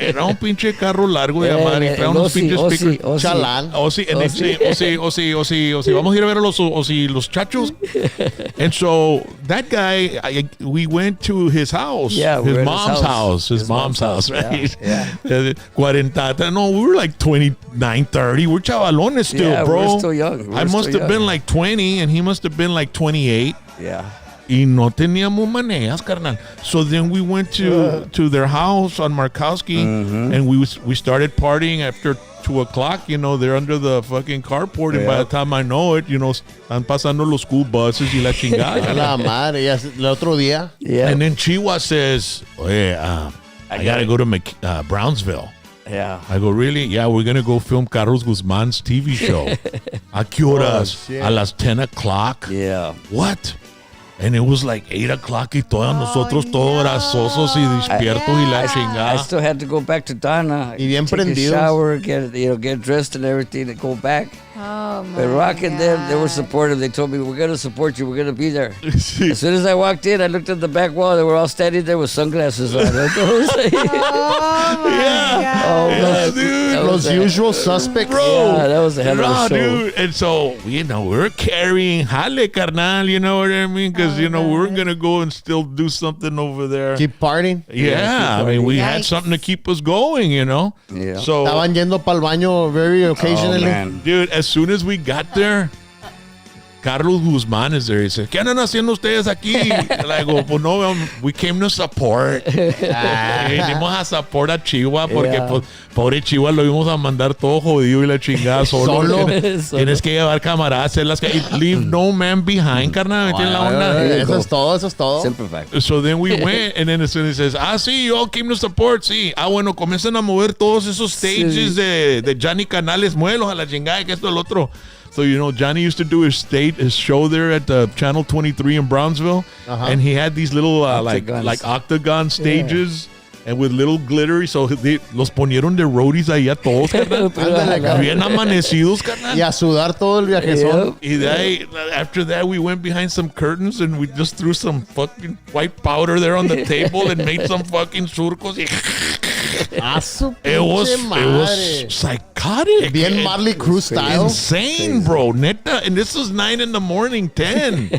Era un pinche carro largo de amar y traía unos pinches speakers. Chalán. Ozzy, and Ozzy. Vamos a ir a ver a los Chachos. And so that guy, we went to his house. Yeah, we his were at mom's house. His mom's house, right? Yeah. 40. No, we were like 29, 30. We're chavalones still, Yeah, bro. we're still young. We're I must still have been young. like 20 and he must have been like 28. Yeah. Y no teníamos maneras, carnal. So then we went to their house on Markowski, and we started partying after 2 o'clock. You know, they're under the fucking carport, and by the time I know it, you know, están pasando los school buses y la chingada. La madre, ya el otro día. Yeah. And then Chihua says, "Oye, I gotta go to Brownsville." Yeah. I go, really? Yeah, we're going to go film Carlos Guzman's TV show. ¿A qué horas? shit. A las 10 o'clock. Yeah. What? And it was like 8 o'clock y todos nosotros todos grasosos y despiertos y la I chingada. still had to go back to Donna, Y bien take a prendidos. shower, get dressed and everything, and go back. Oh my But Rock and them, they were God. supportive. They told me, we're going to support you. We're going to be there. As soon as I walked in, I looked at the back wall. They were all standing there with sunglasses on. Oh my Yeah. God. Yeah, dude. that was Los usual suspects. Bro. Yeah, that was a hell of a Nah, show. dude. And so, you know, we're carrying jale, carnal, you know what I mean? Because, you know, we're going to go and still do something over there. Keep partying. Yeah, I mean, we had Yikes. something to keep us going, you know? Yeah. So, Estaban yendo pa'l baño very occasionally. Oh, man. dude, as soon as we got there, Carlos Guzman is there. He said, ¿qué andan haciendo ustedes aquí? And I go, pues no, we came to support. Venimos a support a Chihua porque, Yeah. pues, pobre Chihua lo íbamos a mandar todo jodido y la chingada solo. Solo. Tienes que llevar camaradas, hacer las leave no man behind, carnal. ¿Me entiendes la onda? There you Eso go. es todo, eso es todo. Simplified. So then we went, and then as soon as he says, sí, you all came to support, sí. Bueno, comienzan a mover todos esos stages de Johnny Canales, muelos a la chingada, que esto, el otro. So, you know, Johnny used to do his show there at Channel 23 in Brownsville, and he had these little, Octagons. like octagon stages. and with little glittery, so los ponieron de roadies ahí a todos, carnal. Ándale, cabrón. Bien amanecidos, carnal. Y a sudar todo el viajezón. Y de ahí, after that, we went behind some curtains and we just threw some fucking white powder there on the table and made some fucking surcos. It was psychotic. Bien Motley Crue style. Insane, bro. Neta. And this was 9 in the morning, 10.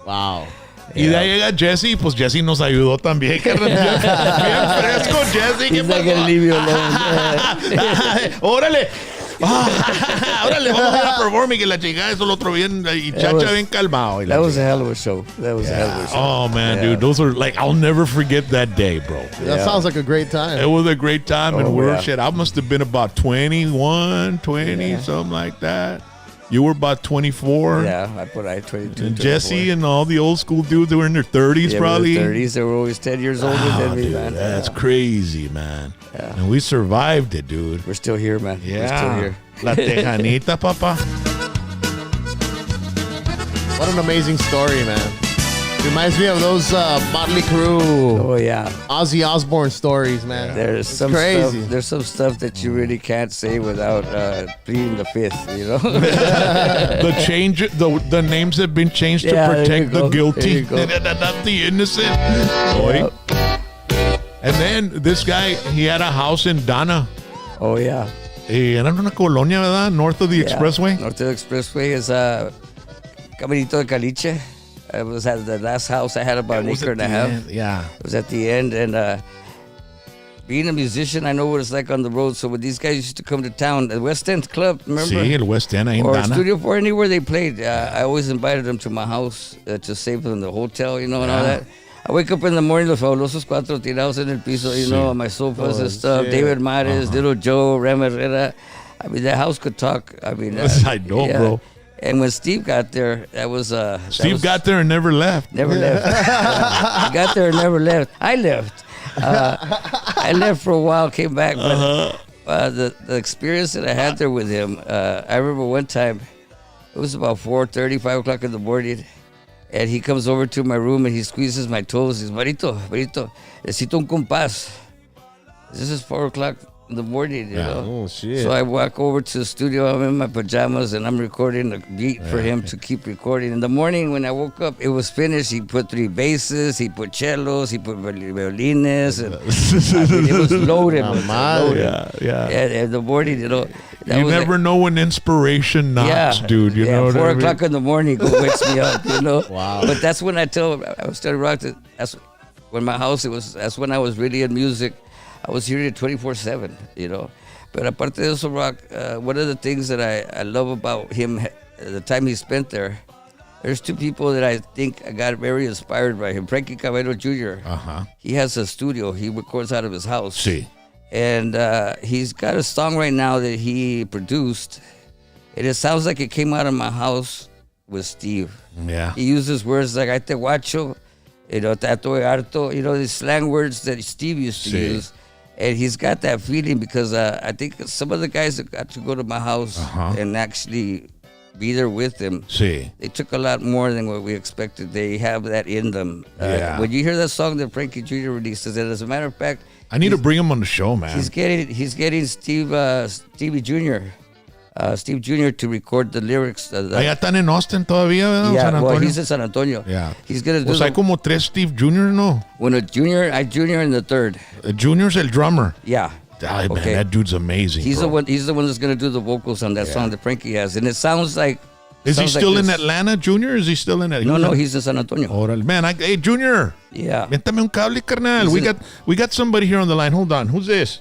Wow. Y de ahí llega Jessy, pues Jessy nos ayudó también. Carnal. Bien fresco, Jessy. ¿Qué He's not gonna leave you alone. Órale. Órale, vamos a ir a performing y la chingada, eso lo otro bien, y Chacha bien calmado. That was a hell of a show. That was a hell of a show. Oh, man, dude. Those are like, I'll never forget that day, bro. That sounds like a great time. It was a great time, and we're yeah. shit. I must have been about 21, 20, something like that. You were about 24. Yeah, I put 22. And Jessy and all the old school dudes, they were in their 30s probably. In their 30s, they were always 10 years older than me, Dude, man. that's crazy, man. And we survived it, dude. We're still here, man. We're still Yeah. here. La Tejanita, papa. What an amazing story, man. Reminds me of those Motley Crue, Oh, yeah. Ozzy Osbourne stories, man. There's some crazy. stuff. There's some stuff that you really can't say without pleading the fifth. You know. The names have been changed Yeah, to there protect you the go. guilty, There you go. not the innocent. Boy. And then this guy, he had a house in Dana. Oh yeah. Era una colonia, ¿verdad? North of the expressway. North of the expressway is Caminito de Caliche. It was at the last house I had about an acre and a half. Yeah. It was at the end, and being a musician, I know what it's like on the road. So when these guys used to come to town, the West End Club, remember? Sí, el West End ahí en Or Dana. Studio 4, anywhere they played. I always invited them to my house to save them in the hotel, you know, and all that. I wake up in the morning, los fabulosos cuatro tirados en el piso, you know, on my sofas and stuff. shit. David Mares, Little Joe, Ram Herrera. I mean, that house could talk. I mean, I know, bro. And when Steve got there, that was Steve got there and never left. never left. He got there and never left. I left. I left for a while, came back, but the experience that I had there with him, I remember one time, it was about 4:30, 5 o'clock in the morning, and he comes over to my room and he squeezes my toes. He says, Marito, necesito un compás. This is 4 o'clock in the morning, you know. Oh, shit. So I walk over to the studio. I'm in my pajamas and I'm recording a beat for him to keep recording. In the morning when I woke up, it was finished. He put 3 basses, he put cellos, he put violines, and I mean, it was loaded. Yeah. And in the morning, you know. that You was never know when inspiration knocks, dude. You know what 4 I mean? o'clock in the morning, go wakes me up, you know. Wow. But that's when I was telling Rock that that's when my house, that's when I was really in music. I was hearing it 24/7, you know. But aparte de eso, Rock, one of the things that I love about him, the time he spent there, there's 2 people that I think I got very inspired by him. Frankie Cabello Jr. He has a studio. He records out of his house. Sí. And he's got a song right now that he produced. And it sounds like it came out of my house with Steve. Yeah. He uses words like "ay te guacho," you know, "tato harto," you know, these slang words that Steve used to Sí. use. And he's got that feeling because I think some of the guys that got to go to my house and actually be there with him, Sí. they took a lot more than what we expected. They have that in them. Yeah. When you hear that song that Frankie Jr. releases, and as a matter of fact, I need to bring him on the show, man. he's getting Stevie Jr. Steve Jr. to record the lyrics. Allá están en Austin todavía, ¿verdad? Yeah, San well, Antonio. he's in San Antonio. Yeah. He's gonna do Pues hay como 3 Steve Jr., ¿no? when a junior, I junior in the third. Junior's el drummer. Yeah. Ay, man, Okay. that dude's amazing, He's bro. the one. He's the one that's gonna do the vocals on that song that Frankie has, and it sounds like. Is he sounds like still in this. Atlanta, Junior? Is he still in Atlanta? No, he's in San Antonio. Órale. Man, hey, Junior. Yeah. Véntame un cable, carnal. He's We got somebody here on the line. Hold on. Who's this?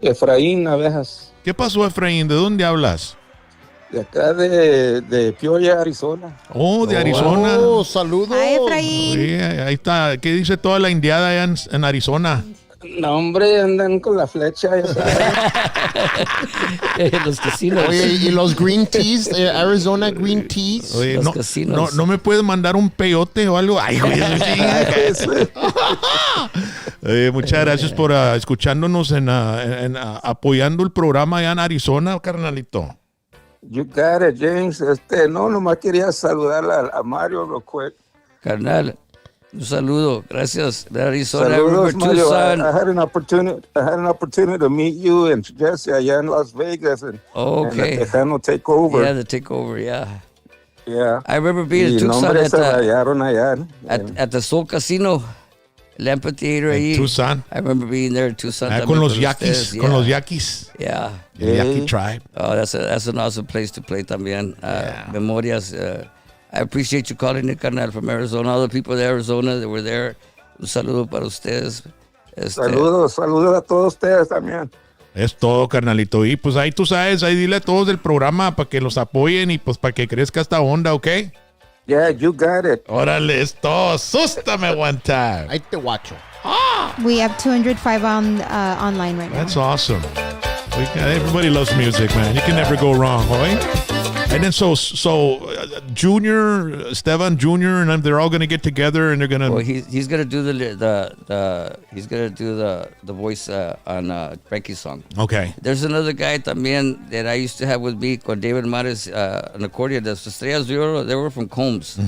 Efraín Abejas, ¿Qué pasó, Efraín? ¿De dónde hablas? de acá de Peoria, Arizona. Oh, de Arizona. Oh, saludos. Ay, Efraín. Sí, ahí está. ¿Qué dice toda la indiada allá en Arizona? No, hombre, andan con la flecha. Ya sabes. Los casinos. Oye, y los green teas, Arizona green teas. Oye, Los no, casinos. no me puedes mandar un peyote o algo. Ay, güey, eso chinga. Muchas gracias por escuchándonos apoyando el programa allá en Arizona, carnalito. You got it, James. No, nomás quería saludar a Mario real quick. Carnal, Un saludo. Gracias. De Arizona. Saludos, Remember Mario. Tucson. I had an opportunity to meet you and Jessy allá in Las Vegas and Okay. the Tejano takeover. Yeah, the takeover, yeah. Yeah. I remember being in Y Tucson nombres se rayaron allá. at the Soul Casino, el amphitheater ahí. Tucson. I remember being there in Tucson. Ah, también con los con yaquis. ustedes, Con yeah. los yaquis. Yeah. El Yaqui tribe. Oh, that's an awesome place to play también. Memorias. I appreciate you calling in, carnal, from Arizona. All the people de Arizona that were there. Un saludo para ustedes. Saludos a todos ustedes también. Es todo, carnalito. Y pues ahí tú sabes, ahí dile a todos del programa para que los apoyen y pues para que crezca esta onda, ¿ok? Yeah, you got it. Órale, es todo. Sústame one time. Ahí te guacho. We have 205 online right now. That's awesome. Everybody loves music, man. You can never go wrong, right? And then so Junior, Esteban Junior, and they're all going to get together and they're going to. Well, he's gonna do he's gonna do the voice on Frankie's song. Okay. There's another guy también that I used to have with me con David Mares, an accordion. Los Estrellas de Oro. They were from Combs.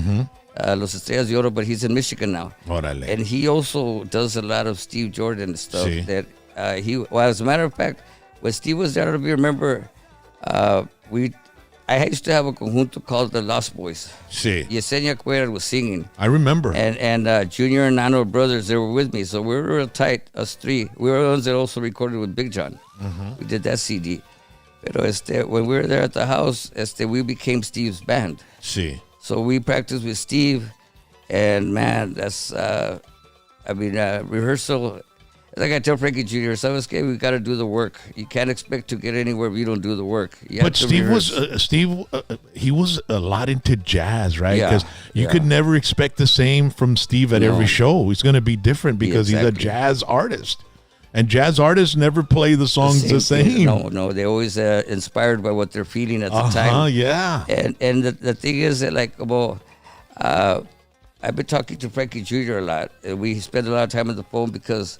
Los Estrellas de Oro, but he's in Michigan now. Órale. And he also does a lot of Steve Jordan stuff. Sí. That as a matter of fact, when Steve was there, I don't know if you remember, I used to have a conjunto called the Lost Boys. Sí. Yesenia Cuellar was singing. I remember. And Junior and Nano brothers, they were with me. So we were real tight, us three. We were the ones that also recorded with Big John. We did that CD. Pero when we were there at the house, we became Steve's band. Sí. So we practiced with Steve. And man, that's, rehearsal. Like I tell Frankie Jr., "Sabes que we got to do the work. You can't expect to get anywhere if you don't do the work." But Steve he was a lot into jazz, right? Yeah, Because you could never expect the same from Steve at every show. He's going to be different because he's a jazz artist. And jazz artists never play the songs the same. No, they're always inspired by what they're feeling at the time. Yeah. And the thing is that, like, I've been talking to Frankie Jr. a lot. We spend a lot of time on the phone because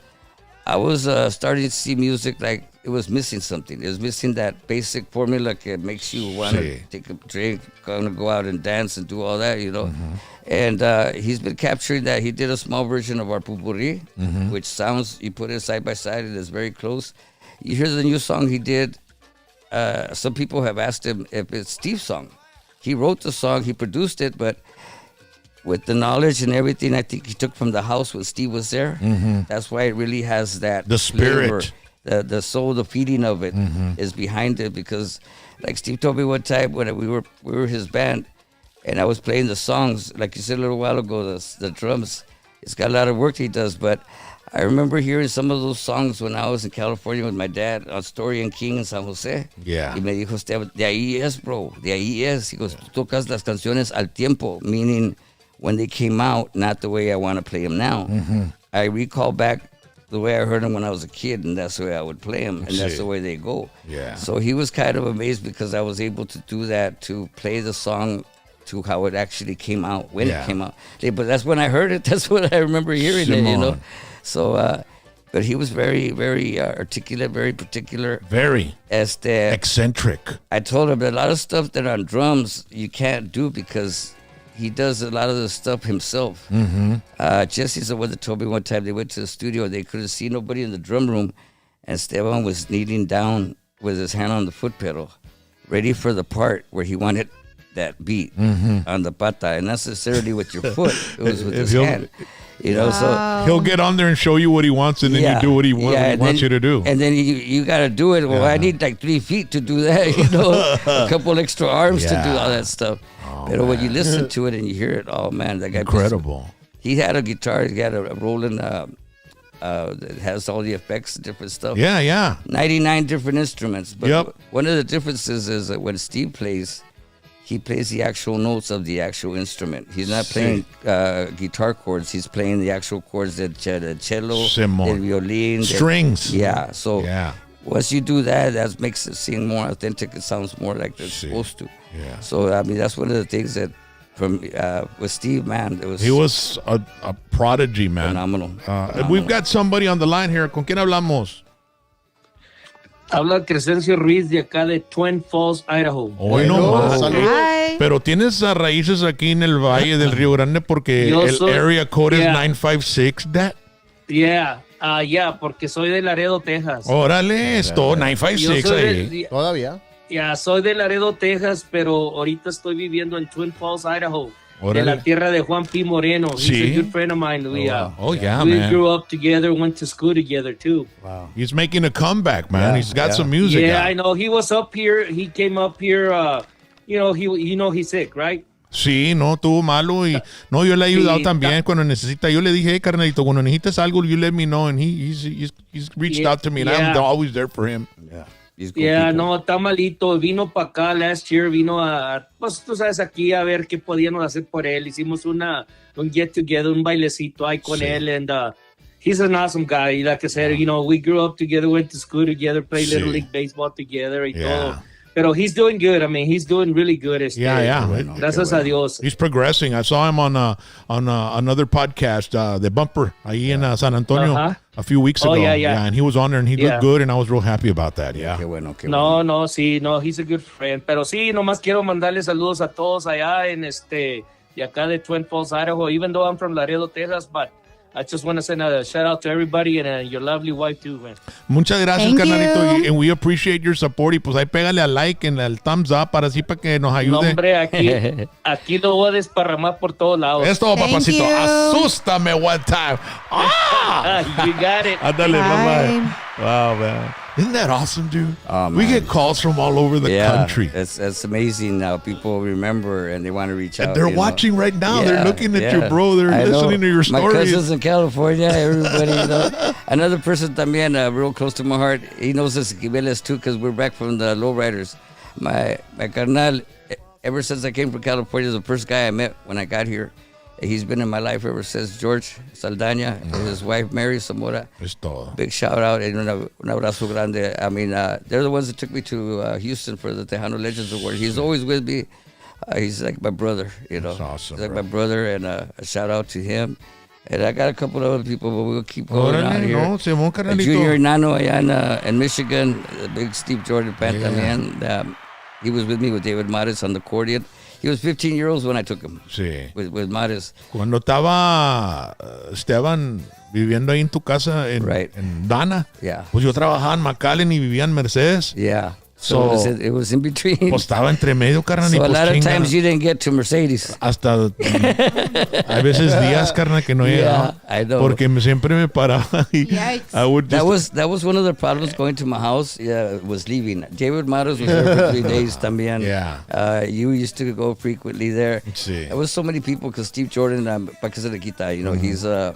I was starting to see music like it was missing something. It was missing that basic formula that makes you want to take a drink, kind of go out and dance and do all that, you know. And he's been capturing that. He did a small version of our Pupurri, which sounds, you put it side by side, it is very close. You hear the new song he did. Some people have asked him if it's Steve's song. He wrote the song, he produced it, but with the knowledge and everything I think he took from the house when Steve was there, that's why it really has that the spirit, flavor, the soul, the feeling of it is behind it. Because, like Steve told me one time when we were his band, and I was playing the songs, like you said a little while ago, the drums. It's got a lot of work he does, but I remember hearing some of those songs when I was in California with my dad on Story and King in San Jose. Yeah. Y me dijo, Esteban, de ahí es, bro, de ahí es. He goes, tú tocas las canciones al tiempo, meaning when they came out, not the way I want to play them now. I recall back the way I heard them when I was a kid, and that's the way I would play them, and that's the way they go. Yeah. So he was kind of amazed because I was able to do that, to play the song to how it actually came out, when it came out. But that's when I heard it. That's what I remember hearing it, you know. So, but he was very, very articulate, very particular. Very eccentric. I told him that a lot of stuff that on drums you can't do because he does a lot of the stuff himself. Jesse's the one that told me one time they went to the studio, they couldn't see nobody in the drum room, and Esteban was kneeling down with his hand on the foot pedal, ready for the part where he wanted that beat on the pata, and not necessarily with your foot, it was with his hand. You know, so he'll get on there and show you what he wants, and then you do what he wants you to do. And then you got to do it. Well, I need like 3 feet to do that, you know, a couple extra arms to do all that stuff. But when you listen to it and you hear it, oh man, that guy incredible. He had a guitar, he had a Roland that has all the effects and different stuff. 99 different instruments. But one of the differences is that when Steve plays, he plays the actual notes of the actual instrument. He's not playing guitar chords. He's playing the actual chords that the cello, the violin. Strings. So once you do that, that makes it seem more authentic. It sounds more like it's supposed to. Yeah. So, I mean, that's one of the things that from with Steve, man, he was a prodigy, man. Phenomenal. We've got somebody on the line here. ¿Con quién hablamos? Habla Crescencio Ruiz de acá de Twin Falls, Idaho. Hoy no más. Hi. Pero tienes raíces aquí en el Valle del Río Grande porque Yo el soy- area code yeah. es 956. Yeah, porque soy de Laredo, Texas. Órale, esto, 956 Yo soy ahí. Todavía. soy de Laredo, Texas, pero ahorita estoy viviendo en Twin Falls, Idaho. Órale. De la tierra de Juan P. Moreno. He's Sí. a good friend of mine. Oh, yeah, we man. grew up together, went to school together too. He's making a comeback, man. He's got some music Yeah, out. I know. He was up here. He came up here. He's sick, right? Sí, no, tuvo malo y no, yo le he ayudado Sí, también cuando necesita. Yo le dije, hey, carnalito, cuando necesitas algo, you let me know, and he's reached Yeah, out to me, and I'm yeah. always there for him. No, está malito. Vino para acá last year, vino pues tú sabes, aquí a ver qué podíamos hacer por él. Hicimos un get together, un bailecito ahí con él, and he's an awesome guy. Like I said, we grew up together, went to school together, played Little League Baseball together y todo. Pero he's doing good. I mean, he's doing really good. Gracias a Dios. He's progressing. I saw him on another podcast, The Bumper, ahí en San Antonio a few weeks ago. Yeah. And he was on there, and he looked good, and I was real happy about that. Yeah. Qué bueno. No, he's a good friend. Pero sí, nomás quiero mandarle saludos a todos allá de acá de Twin Falls, Idaho. Even though I'm from Laredo, Texas, but I just want to send a shout out to everybody and your lovely wife too, man. Muchas gracias, Thank carnalito. you. And we appreciate your support. Y pues ahí pégale al like and al thumbs up para así para que nos No, ayude. hombre, aquí lo voy a desparramar por todos lados. Esto, Thank papacito. you. Asústame one time. You got it. Ándale, bye-bye. Bye. Wow, man. Isn't that awesome, dude? Oh, We man. get calls from all over the country. It's amazing how people remember and they want to reach out. And they're you know. watching right now. They're Yeah, looking at yeah. you, bro. They're I know. listening to your My stories. cousins in California, everybody. Another person también, real close to my heart. He knows us Gibeles too, because we're back from the lowriders. My carnal, ever since I came from California, is the first guy I met when I got here. He's been in my life ever since. George Saldaña and his wife Mary Zamora. Es todo. Big shout out and un abrazo grande. I mean, they're the ones that took me to Houston for the Tejano Legends Award. He's always with me. He's like my brother, you know. That's awesome, He's like bro. my brother, and a shout out to him. And I got a couple of other people, but we'll keep going on Órale, here. no, Simón, carnalito. Junior Nano allá in Michigan, the big Steve Jordan fan también. He was with me with David Mares on the accordion. He was 15 years old when I took him. Sí. With Mares. Cuando estaba Esteban viviendo ahí en tu casa en Dana, pues yo trabajaba en McAllen y vivía en Mercedes. Yeah. So it was in between. Pues estaba entre medio, carnal. So y a pues lot of chinga, times you didn't get to Mercedes. hasta a veces días, carnal, que no llegaba. I know. Porque siempre me paraba y Yikes. I would just, That was one of the problems going to my house. Was leaving. David Matos was there for 3 days también. Yeah. You used to go frequently there. Sí. There was so many people because Steve Jordan, pa' que se le quita, you know, he's a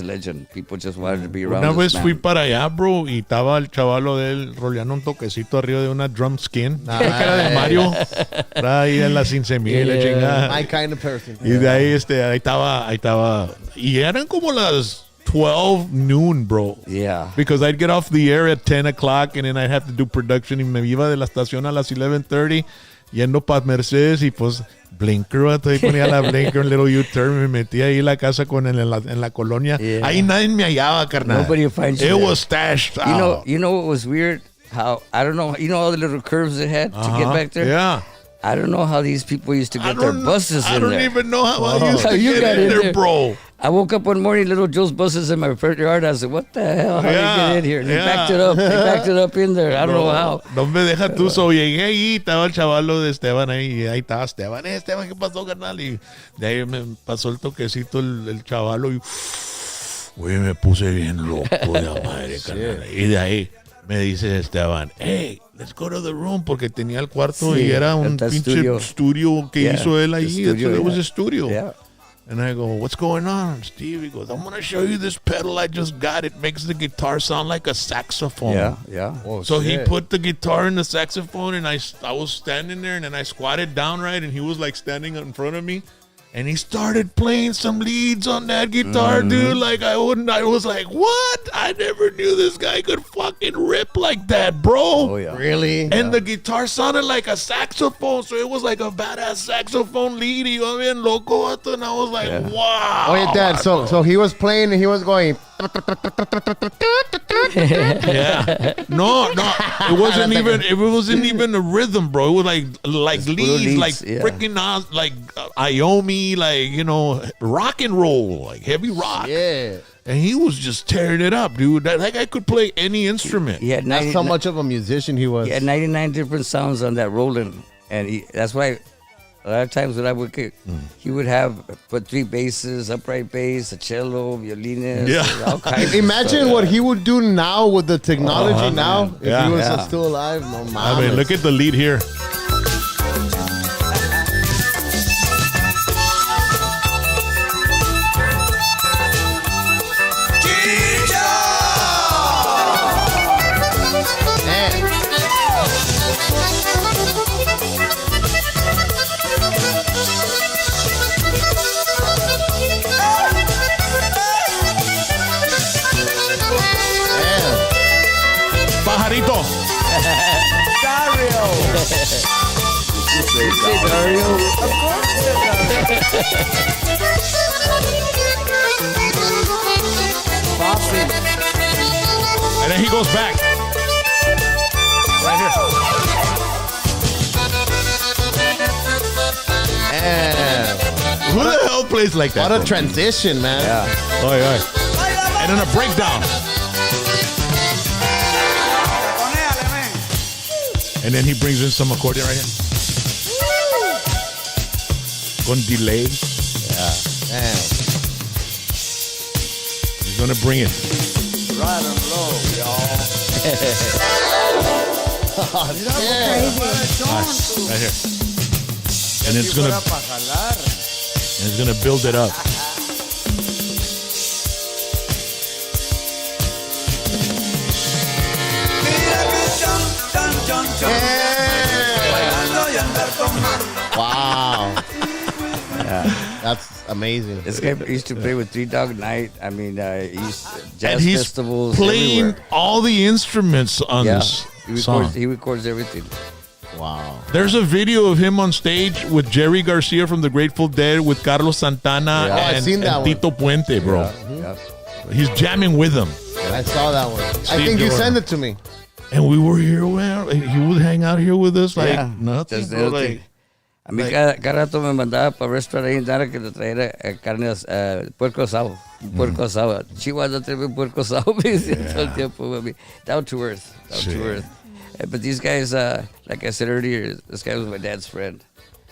legend. People just wanted to be around. Una this vez man. fui para allá, bro, y estaba el chavalo de él roleando un toquecito arriba de una drum skin. Cara de Mario. Estaba ahí en la 15,000, la chingada. My kind of person. Y de ahí, ahí estaba. Y eran como las 12 noon, bro. Yeah. Because I'd get off the air at 10 o'clock and then I'd have to do production y me iba de la estación a las 11:30 yendo para Mercedes y pues blinker, ahí ponía la blinker, un little U-turn, me metí ahí en la casa en la colonia. Yeah. Ahí nadie me hallaba, carnal. Nobody finds you It there. was stashed out. You know what was weird? How I don't know. You know all the little curves they had to get back there. Yeah. I don't know how these people used to get their buses in there. I don't even know how I used How to you get got in in there, there. bro. I woke up one morning, little Joe's buses in my front yard. I said, "What the hell? How did you get in here?" And they backed it up. They backed it up in there. I don't know how. No me deja tú, so llegué ahí, estaba el chavalo de Esteban ahí, y ahí estaba Esteban. Esteban, ¿qué pasó, carnal? Y de ahí me pasó el toquecito el chavalo y güey, me puse bien loco de la madre, carnal. Y de ahí me dice Esteban, hey, let's go to the room, porque tenía el cuarto y era un that pinche estudio que hizo él ahí. It was a studio. Yeah. And I go, what's going on, Steve? He goes, I'm going to show you this pedal I just got. It makes the guitar sound like a saxophone. Yeah. Oh, So he shit. put the guitar in the saxophone, and I was standing there, and then I squatted down right, and he was like standing in front of me, and he started playing some leads on that guitar, dude. Like I was like, what? I never knew this guy could fucking rip like that, bro. Oh yeah. Really? And the guitar sounded like a saxophone, so it was like a badass saxophone lead. Y yo bien loco, vato, and I was like, wow. Oh, yeah, Dad. So he was playing and he was going Yeah. No, it wasn't even a rhythm, bro. It was like leads, like freaking like Iomi, like rock and roll, like heavy rock. Yeah. And he was just tearing it up, dude. That guy could play any instrument. Yeah, that's how much of a musician he was. He had 99 different sounds on that Roland, and that's why a lot of times when I would kick, he would put 3 basses, upright bass, a cello, violinist, all kinds. Imagine of stuff. what he would do now with the technology now. If he was still alive, no mames. I mean, look at the lead here. Pajarito. Dario. You say Dario? Of course. And then he goes back. Right here. Who the hell plays like that? What a transition, man. Yeah. Oh. And then a breakdown. And then he brings in some accordion right here. Con delay. Yeah. Damn. He's gonna bring it. Right and low, y'all. Right here. And it's gonna build it up. Wow. Yeah, that's amazing. This guy used to play with Three Dog Night. I mean, jazz he's festivals. Playing everywhere. all the instruments on this song. He records everything. Wow. There's a video of him on stage with Jerry Garcia from the Grateful Dead, with Carlos Santana I've seen that and Tito Puente, bro. Yeah. He's jamming with them. I saw that one. I think you sent it to me. And we were here, man. He would hang out here with us like nothing. Just Bro, nothing. A mí cada rato me mandaba para restaurant ahí en Dara que le trajera carne, puerco asado. Puerco asado. Chihua no trae puerco asado. Me decía todo el tiempo, mami. Down to earth. Down to earth. But these guys, like I said earlier, this guy was my dad's friend.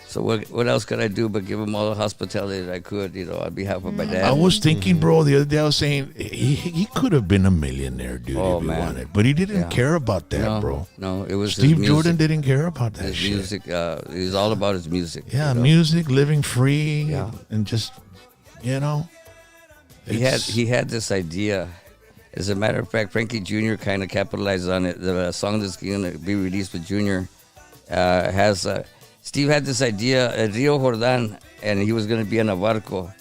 So what else could I do but give him all the hospitality that I could, on behalf of my dad? I was thinking, bro, the other day I was saying he could have been a millionaire, dude, if he wanted. But he didn't care about that, bro. No, it was Steve Jordan didn't care about that his music. He was all about his music. Yeah, music, living free, and just, He had this idea. As a matter of fact, Frankie Jr. kind of capitalized on it. The song that's going to be released with Jr. has... Steve had this idea at Rio Jordan, and he was going to be on a barco.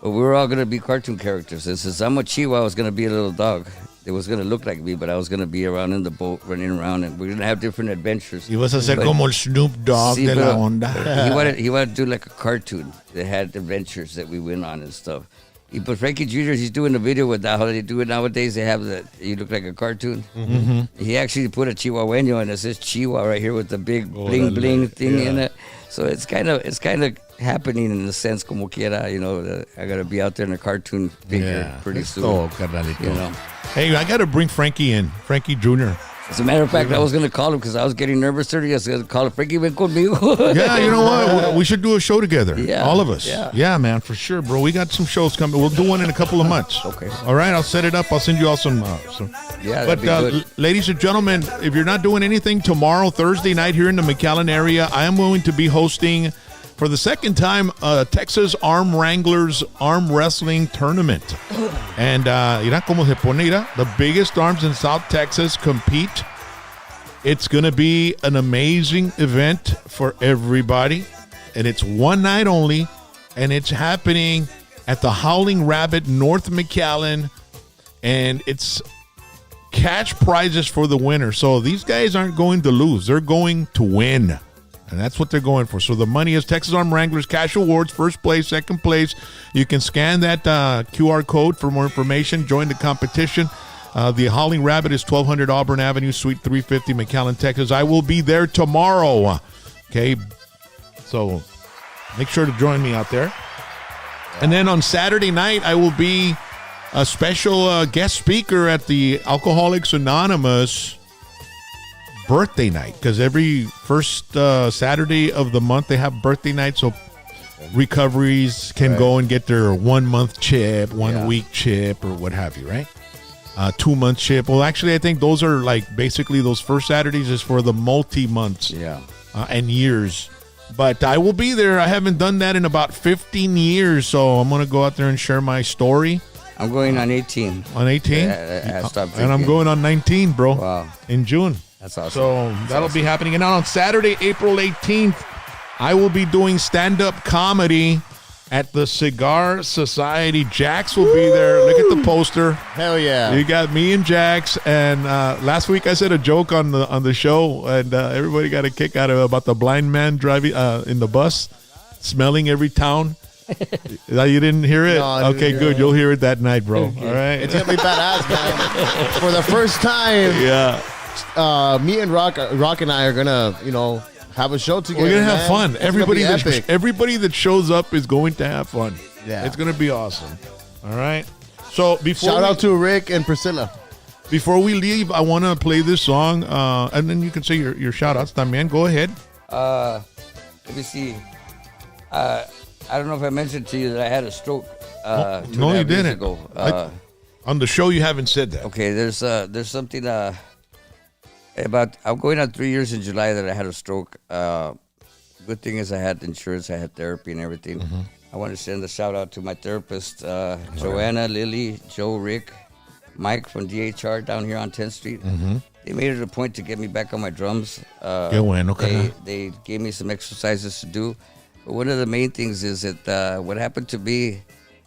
But we were all going to be cartoon characters. And since I'm a Chihua, I was going to be a little dog. It was going to look like me, but I was going to be around in the boat, running around, and we're going to have different adventures. Y vas a ser como el Snoop Dogg de la onda. He wanted to do like a cartoon that had adventures that we went on and stuff. But Frankie Jr., he's doing a video with that. How they do it nowadays, they have that you look like a cartoon. Mm-hmm. He actually put a Chihuahueño, and it says Chihua right here with the big bling bling thing in it. So it's kind of happening in a sense, como quiera. I gotta be out there in a cartoon figure pretty soon. Hey, I gotta bring Frankie in, Frankie Jr. As a matter of fact, I was going to call him because I was getting nervous earlier. I was going to call him, Frankie, ven conmigo. Yeah, you know what? We should do a show together. Yeah. All of us. Yeah, man, for sure, bro. We got some shows coming. We'll do one in a couple of months. Okay. All right, I'll set it up. I'll send you all some. Yeah, but, that'd be good. Ladies and gentlemen, if you're not doing anything tomorrow, Thursday night here in the McAllen area, I am going to be hosting for the second time Texas Arm Wranglers Arm Wrestling Tournament. And mira cómo se pone, mira, the biggest arms in South Texas compete. It's going to be an amazing event for everybody, and it's one night only, and it's happening at the Howling Rabbit, North McAllen, and it's cash prizes for the winner. So these guys aren't going to lose. They're going to win. And that's what they're going for. So the money is Texas Arm Wranglers Cash Awards, first place, second place. You can scan that QR code for more information. Join the competition. The Howling Rabbit is 1200 Auburn Avenue, Suite 350, McAllen, Texas. I will be there tomorrow. Okay, so make sure to join me out there. And then on Saturday night, I will be a special guest speaker at the Alcoholics Anonymous birthday night, because every first Saturday of the month they have birthday night, so recoveries can go and get their 1 month chip, 1 week chip, or what have you, right? 2 month chip. Well, actually, I think those are like basically those first Saturdays is for the multi months and years. But I will be there. I haven't done that in about 15 years, so I'm going to go out there and share my story. I'm going on 18. On 18? I stopped and I'm going on 19, bro. Wow. In June. That's awesome. So that'll be happening. And now on Saturday, April 18th, I will be doing stand-up comedy at the Cigar Society. Jax will be there. Look at the poster. Hell yeah. You got me and Jax. And last week I said a joke on the show, and everybody got a kick out of it about the blind man driving in the bus, smelling every town. You didn't hear it? No, okay, good. You'll hear it that night, bro. All right. It's going to be badass, man. For the first time. Yeah. Me and Rock and I are gonna, have a show together. We're gonna have fun. It's Everybody gonna be epic. everybody that shows up is going to have fun. Yeah. It's gonna be awesome. All right. So shout out to Rick and Priscilla. Before we leave, I want to play this song, and then you can say your shout outs, también. Go ahead. Let me see. I don't know if I mentioned to you that I had a stroke. No, you didn't. Ago. On the show, you haven't said that. Okay, there's something about. I'm going on 3 years in July that I had a stroke. Good thing is I had insurance, I had therapy and everything. Mm-hmm. I want to send a shout out to my therapist, Joanna, Lily, Joe, Rick, Mike from DHR down here on 10th Street. Mm-hmm. They made it a point to get me back on my drums. Qué bueno, they gave me some exercises to do. But one of the main things is that what happened to me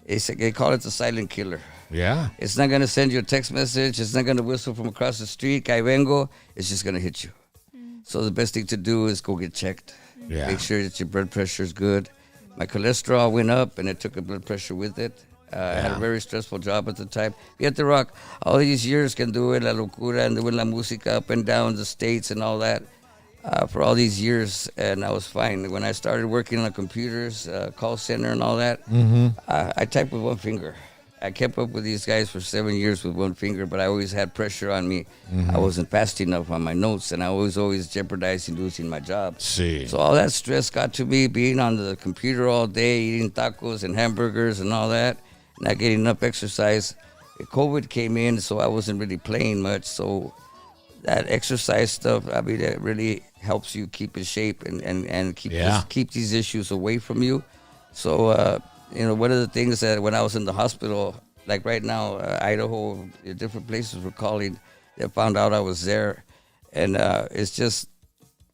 is they call it the silent killer. Yeah. It's not going to send you a text message. It's not going to whistle from across the street. Kai vengo. It's just going to hit you. So the best thing to do is go get checked. Yeah. Make sure that your blood pressure is good. My cholesterol went up, and it took a blood pressure with it. I had a very stressful job at the time. Fíjate, Rock, all these years can do it, la locura, and doing la música up and down the states and all that for all these years, and I was fine. When I started working on computers, call center and all that, I typed with one finger. I kept up with these guys for 7 years with one finger, but I always had pressure on me. I wasn't fast enough on my notes, and I was always jeopardizing losing my job. See. So all that stress got to me, being on the computer all day, eating tacos and hamburgers and all that, not getting enough exercise. COVID came in, so I wasn't really playing much. So that exercise stuff, I mean, that really helps you keep in shape and keep these issues away from you. So, one of the things that when I was in the hospital, like right now, Idaho, different places were calling, they found out I was there. And it's just,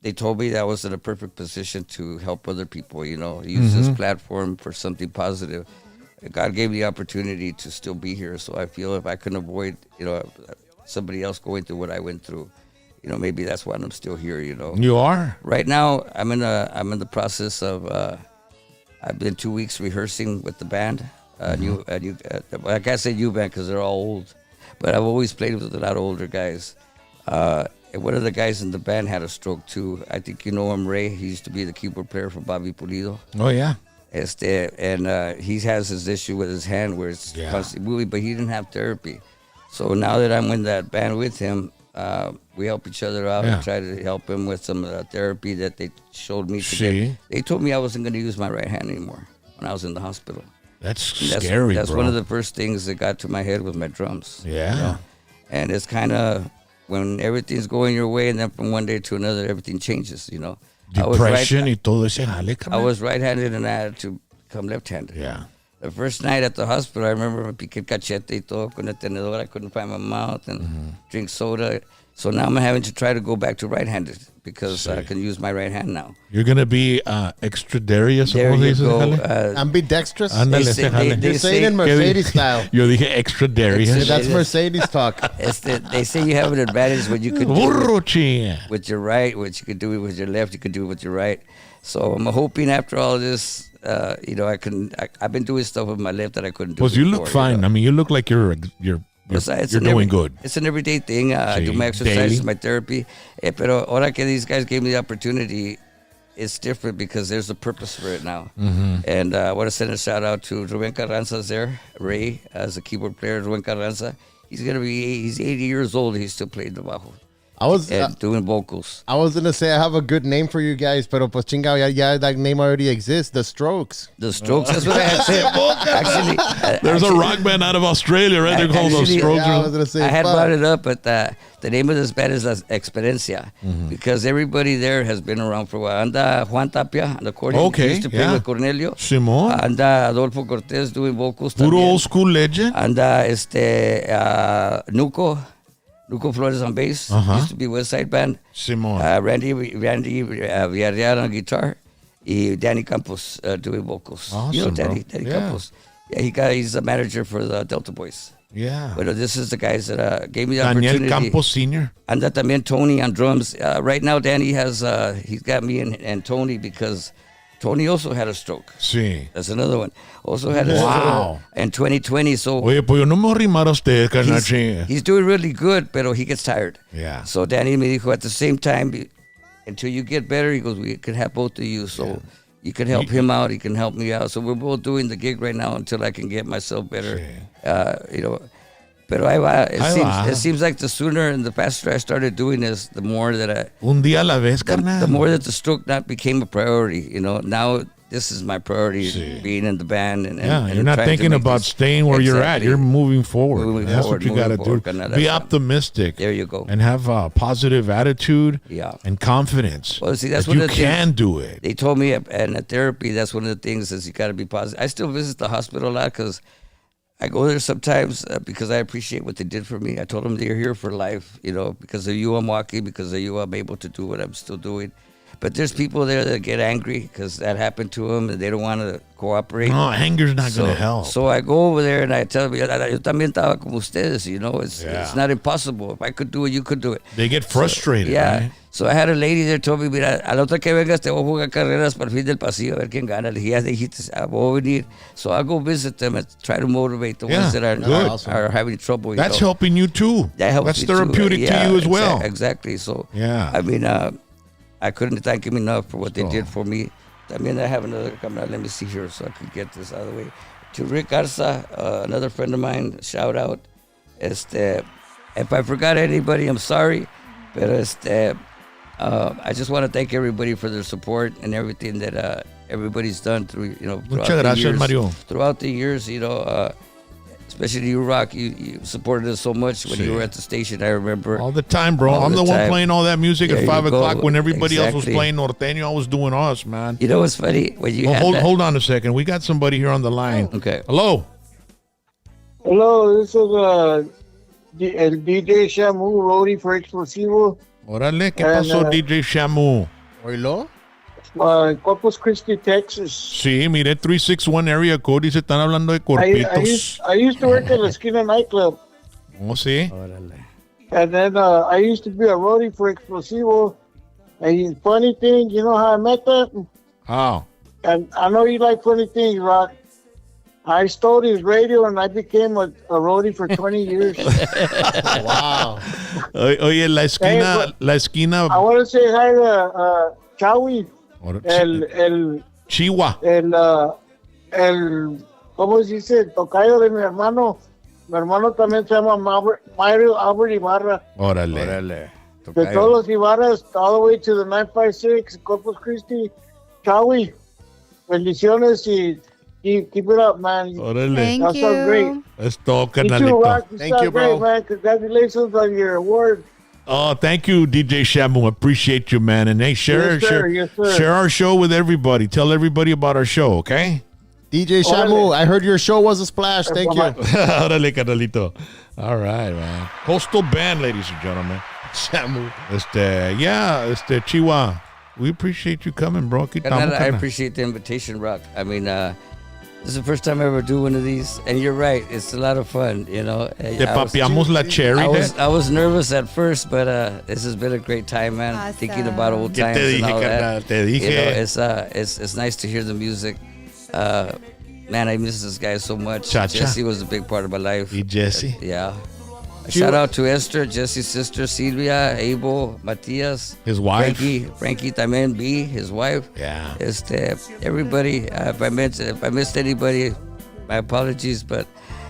they told me that I was in a perfect position to help other people, use this platform for something positive. God gave me the opportunity to still be here. So I feel if I can avoid, somebody else going through what I went through, maybe that's why I'm still here, You are? Right now, I'm in the process of, I've been 2 weeks rehearsing with the band. I can't say new band because they're all old, but I've always played with a lot of older guys. And one of the guys in the band had a stroke too. I think you know him, Ray. He used to be the keyboard player for Bobby Pulido. Oh, yeah. And he has his issue with his hand where it's constantly moving, but he didn't have therapy. So now that I'm in that band with him, we help each other out and try to help him with some therapy that they showed me to get. They told me I wasn't going to use my right hand anymore when I was in the hospital. That's scary, That's bro. one of the first things that got to my head with my drums. Yeah. And it's kind of when everything's going your way, and then from one day to another, everything changes, Depression y todo ese jale, I was right-handed and I had to become left-handed. Yeah. The first night at the hospital, I remember me piqué el cachete y todo con el tenedor. I couldn't find my mouth and drink soda. So now I'm having to try to go back to right-handed because I can use my right hand now. You're going to be extradarius. There you go. Ambidextrous. Ándale, They say- jale. You're saying in Mercedes style. Yo dije extradarius. That's Mercedes talk. They say you have an advantage when you can do Burro, it chinga. with your right, which you can do it with your left, you can do it with your right. So I'm hoping after all this, I've been doing stuff with my left that I couldn't do Pues you before, look fine. know. I mean, you look like you're It's you're doing good. It's an everyday thing. I do my exercises, daily. my therapy. Pero ahora que these guys gave me the opportunity, it's different because there's a purpose for it now. And I want to send a shout out to Ruben Carranza's there, Ray, as a keyboard player. Ruben Carranza, he's 80 years old. He's still playing the bajo. I was doing vocals. I was gonna say I have a good name for you guys, pero pues chingao, yeah, that name already exists. The Strokes. The Strokes. That's what I had said. Actually, There's a rock band out of Australia, right? They're called the Actually, Strokes. Yeah, I was gonna say. I had fuck. brought it up, but the name of this band is Experiencia because everybody there has been around for a while. Anda Juan Tapia on the accordion. Okay, He used to play yeah. with Cornelio. Simón. Anda Adolfo Cortés doing vocals. Puro también. old school legend. Anda Nuco Flores on bass. Used to be West Side Band. Simón. Randy Villarreal on guitar. Y Danny Campos doing vocals. You know Awesome, Danny bro. Yeah. Campos. Yeah, he's a manager for the Delta Boys. Yeah. But this is the guys that gave me the Daniel opportunity. Campos Sr. And that también Tony on drums. Right now, Danny he's got me and Tony because Tony also had a stroke. Sí. That's another one. Also had a Wow. stroke in 2020. So Oye, pues yo no me voy a arrimar a usted, carnal. he's doing really good, but he gets tired. Yeah. So Danny me dijo at the same time, until you get better, he goes, we can have both of you. So you can help him out, he can help me out. So we're both doing the gig right now until I can get myself better. Pero ahí va. It seems like the sooner and the faster I started doing this, the more that Un día a la vez, carnal. the more that the stroke not became a priority. Now this is my priority, being in the band. And You're not trying to thinking make about this- staying where you're at. Exactly. You're moving forward. Moving That's forward, what you got to moving do. forward, carnal. Be That's- optimistic. There you go. And have a positive attitude and confidence. Well, see, that's that one you of the can things do it. They told me, and at therapy, that's one of the things is you got to be positive. I still visit the hospital a lot because I go there sometimes because I appreciate what they did for me. I told them they're here for life, because of you I'm walking, because of you I'm able to do what I'm still doing. But there's people there that get angry because that happened to them and they don't want to cooperate. No, anger's not going to help. So I go over there and I tell them, yo también estaba como ustedes, it's not impossible. If I could do it, you could do it. They get frustrated, right? So I had a lady there told me, mira, a la otra que vengas te voy a jugar carreras para el fin del pasillo a ver quién gana. Le dije, ya dijiste, voy a venir. So I'll go visit them and try to motivate the ones that are having trouble. That's helping you too. That helps That's me too. therapeutic to you as well. Exactly. So Yeah. I mean, I couldn't thank him enough for what they did for me. I mean, I have another coming out. Let me see here so I can get this out of the way. To Rick Garza, another friend of mine, shout out. If I forgot anybody, I'm sorry. But I just want to thank everybody for their support and everything that everybody's done through, Muchas gracias, Mario. throughout the years, especially you, Rock, you supported us so much when you were at the station. I remember All the time, bro. All I'm the one time. playing all that music There at you 5 o'clock go. when everybody else was Exactly. playing norteño. I was doing us, man. You know what's funny? When you Well, had that, hold on a second. We got somebody here on the line. Okay. Hello. Hello, this is el DJ Shamu, roadie for Explosivo. Órale, ¿qué And, pasó, DJ Shamu? Oilo. Corpus Christi, Texas. Sí, mire, 361 area code y se están hablando de I corpitos. used to work at La Esquina nightclub, Oh, sí. and then I used to be a roadie for Explosivo. And funny thing, you know how I met that? How? And I know you like funny things, Rock. I stole his radio and I became a roadie for 20 years. Wow. Oye, la esquina, Hey, la esquina. I want to say hi to Chawi, el Chihua. ¿cómo se dice? El tocayo de mi hermano. Mi hermano también se llama Mario Albert Ibarra. Órale. De todos los Ibarras, all the way to the 956, Corpus Christi. Chawi, bendiciones y keep it up, man. Órale. Thank That sounds great. you. Es todo, You too, carnalito. Rock. You Thank sound you, bro. great, man. Congratulations on your award. Oh, thank you, DJ Shamu. Appreciate you, man. And hey, share Yes, sir. Yes, sir. share our show with everybody. Tell everybody about our show, okay? DJ Shamu, I heard your show was a splash. Thank you. Órale, carnalito. All right, man. Coastal Band, ladies and gentlemen. Shamu. Chihua, we appreciate you coming, bro. Aquí And estamos, I carnal. appreciate the invitation, Rock. I mean, this is the first time I ever do one of these, and you're right, it's a lot of fun, you know. Te papiamos la cherry. I was nervous at first, but this has been a great time, man. Awesome. Thinking about old ¿Qué times te and dije, all carnal? that. Te dije. You know, it's nice to hear the music. Man, I miss this guy so much. Chacha. Jessy was a big part of my life. Y Jessy. Yeah. Shout out to Esther, Jesse's sister, Silvia, Abel, Matias, His wife. Frankie también, B, his wife. Yeah. Everybody. If I missed anybody, my apologies, but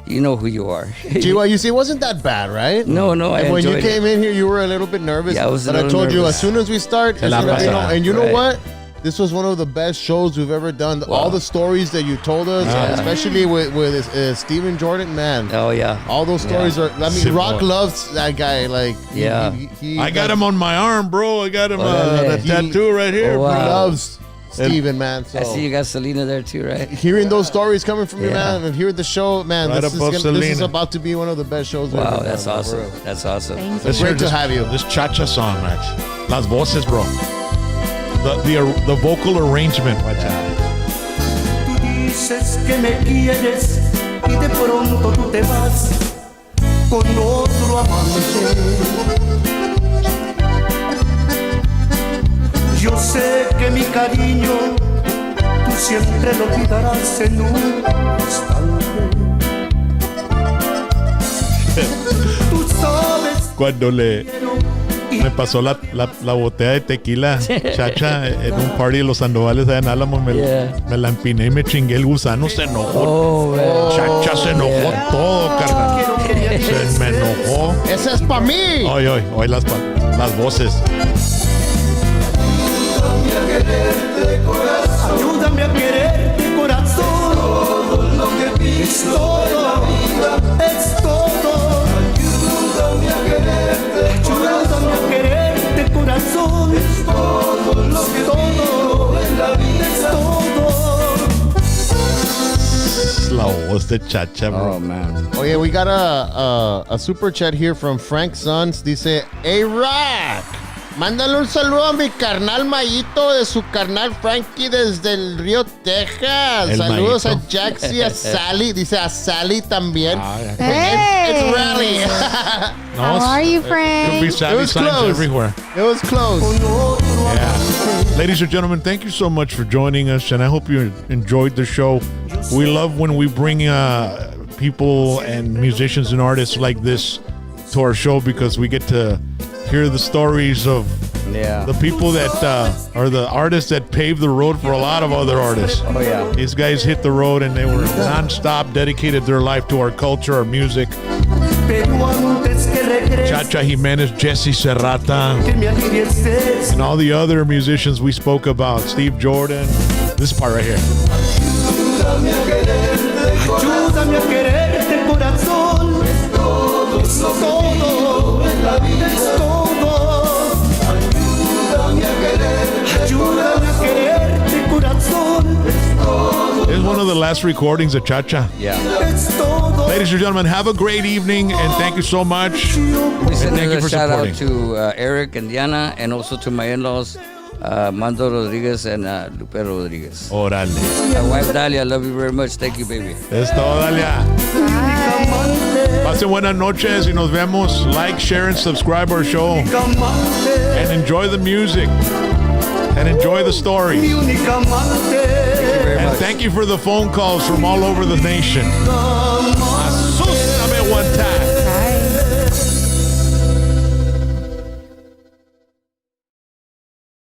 you know who you are. Chihua, you see, it wasn't that bad, right? No, I And when you enjoyed came it. in here, you were a little bit nervous. Yeah, I was a but I little told you, nervous. as soon as we start, it's la gonna be, pasada. and you know Right. what? This was one of the best shows we've ever done. All the stories that you told us, especially with Stephen Jordan, man. Oh, yeah. All those stories are. I mean, Simple. Rock loves that guy. Like, Yeah. I got him on my arm, bro. I got him Órale. the tattoo right here. Oh, wow. He loves Stephen, man. So I see you got Selena there too, right? hearing those stories coming from you, Yeah. man, and hearing the show, man, Right this above is Selena. about to be one of the best shows. we've Wow, ever that's done, man, awesome. for real. That's awesome. Thank you. Let's Great hear to this, have you. This cha-cha song, Max. Las voces, bro. The vocal arrangement. Watch out. Tú dices que me quieres y de pronto tú te vas con otro amante. Yo sé que mi cariño tú siempre lo olvidarás en un instante. Tú sabes Cuando me pasó la botella de tequila, chacha, en un party de los Sandovales allá en Álamo, me la empiné y me chingué el gusano, se enojó. Oh, man. Chacha, se enojó todo, carnal. Se me enojó. Ese es para mí. Hoy las voces. ayúdame a quererte corazón. Todo lo que pido, es todo, es todo. Ayúdame a quererte corazón. Es todo lo que pido en la vida, es todo. La voz de Chacha, bro. Oh, man. Oye, we got a super chat here from Frank Sons. Dice, hey, Rock, mándale un saludo a mi carnal Mayito de su carnal Frankie desde el Río, Texas. El Saludos Mayito. a Jaxi, a Sally. Dice a Sally también. Hey. It's rally. How are you, Could be friend? Sally was signs close. everywhere. It was close. Yeah. Ladies and gentlemen, thank you so much for joining us, and I hope you enjoyed the show. We love when we bring people and musicians and artists like this to our show because we get to hear the stories of the people that are the artists that paved the road for a lot of other artists. Oh, yeah. These guys hit the road and they were non-stop, dedicated their life to our culture, our music. Pero antes que regreses, Chacha Jimenez, Jessy Serrata, que me alivieses. and all the other musicians we spoke about, Steve Jordan. This part right here. Ayúdame a quererte corazón. Es todo, es todo, en la vida es todo. Ayúdame a quererte corazón. Es todo, This is one of the last recordings of Chacha. Yeah. es todo. Ladies and gentlemen, have a great evening and thank you so much. We send thank you a for shout supporting. out to Eric and Diana, and also to my in-laws, Mando Rodriguez and Lupe Rodriguez. Órale. My wife Dalia, I love you very much. Thank you, baby. Es todo, Dalia. Bye. Pasen buenas noches y nos vemos. Like, share, and subscribe our show. And enjoy the music. And enjoy the stories. Thank you very And much. thank you for the phone calls from all over the nation.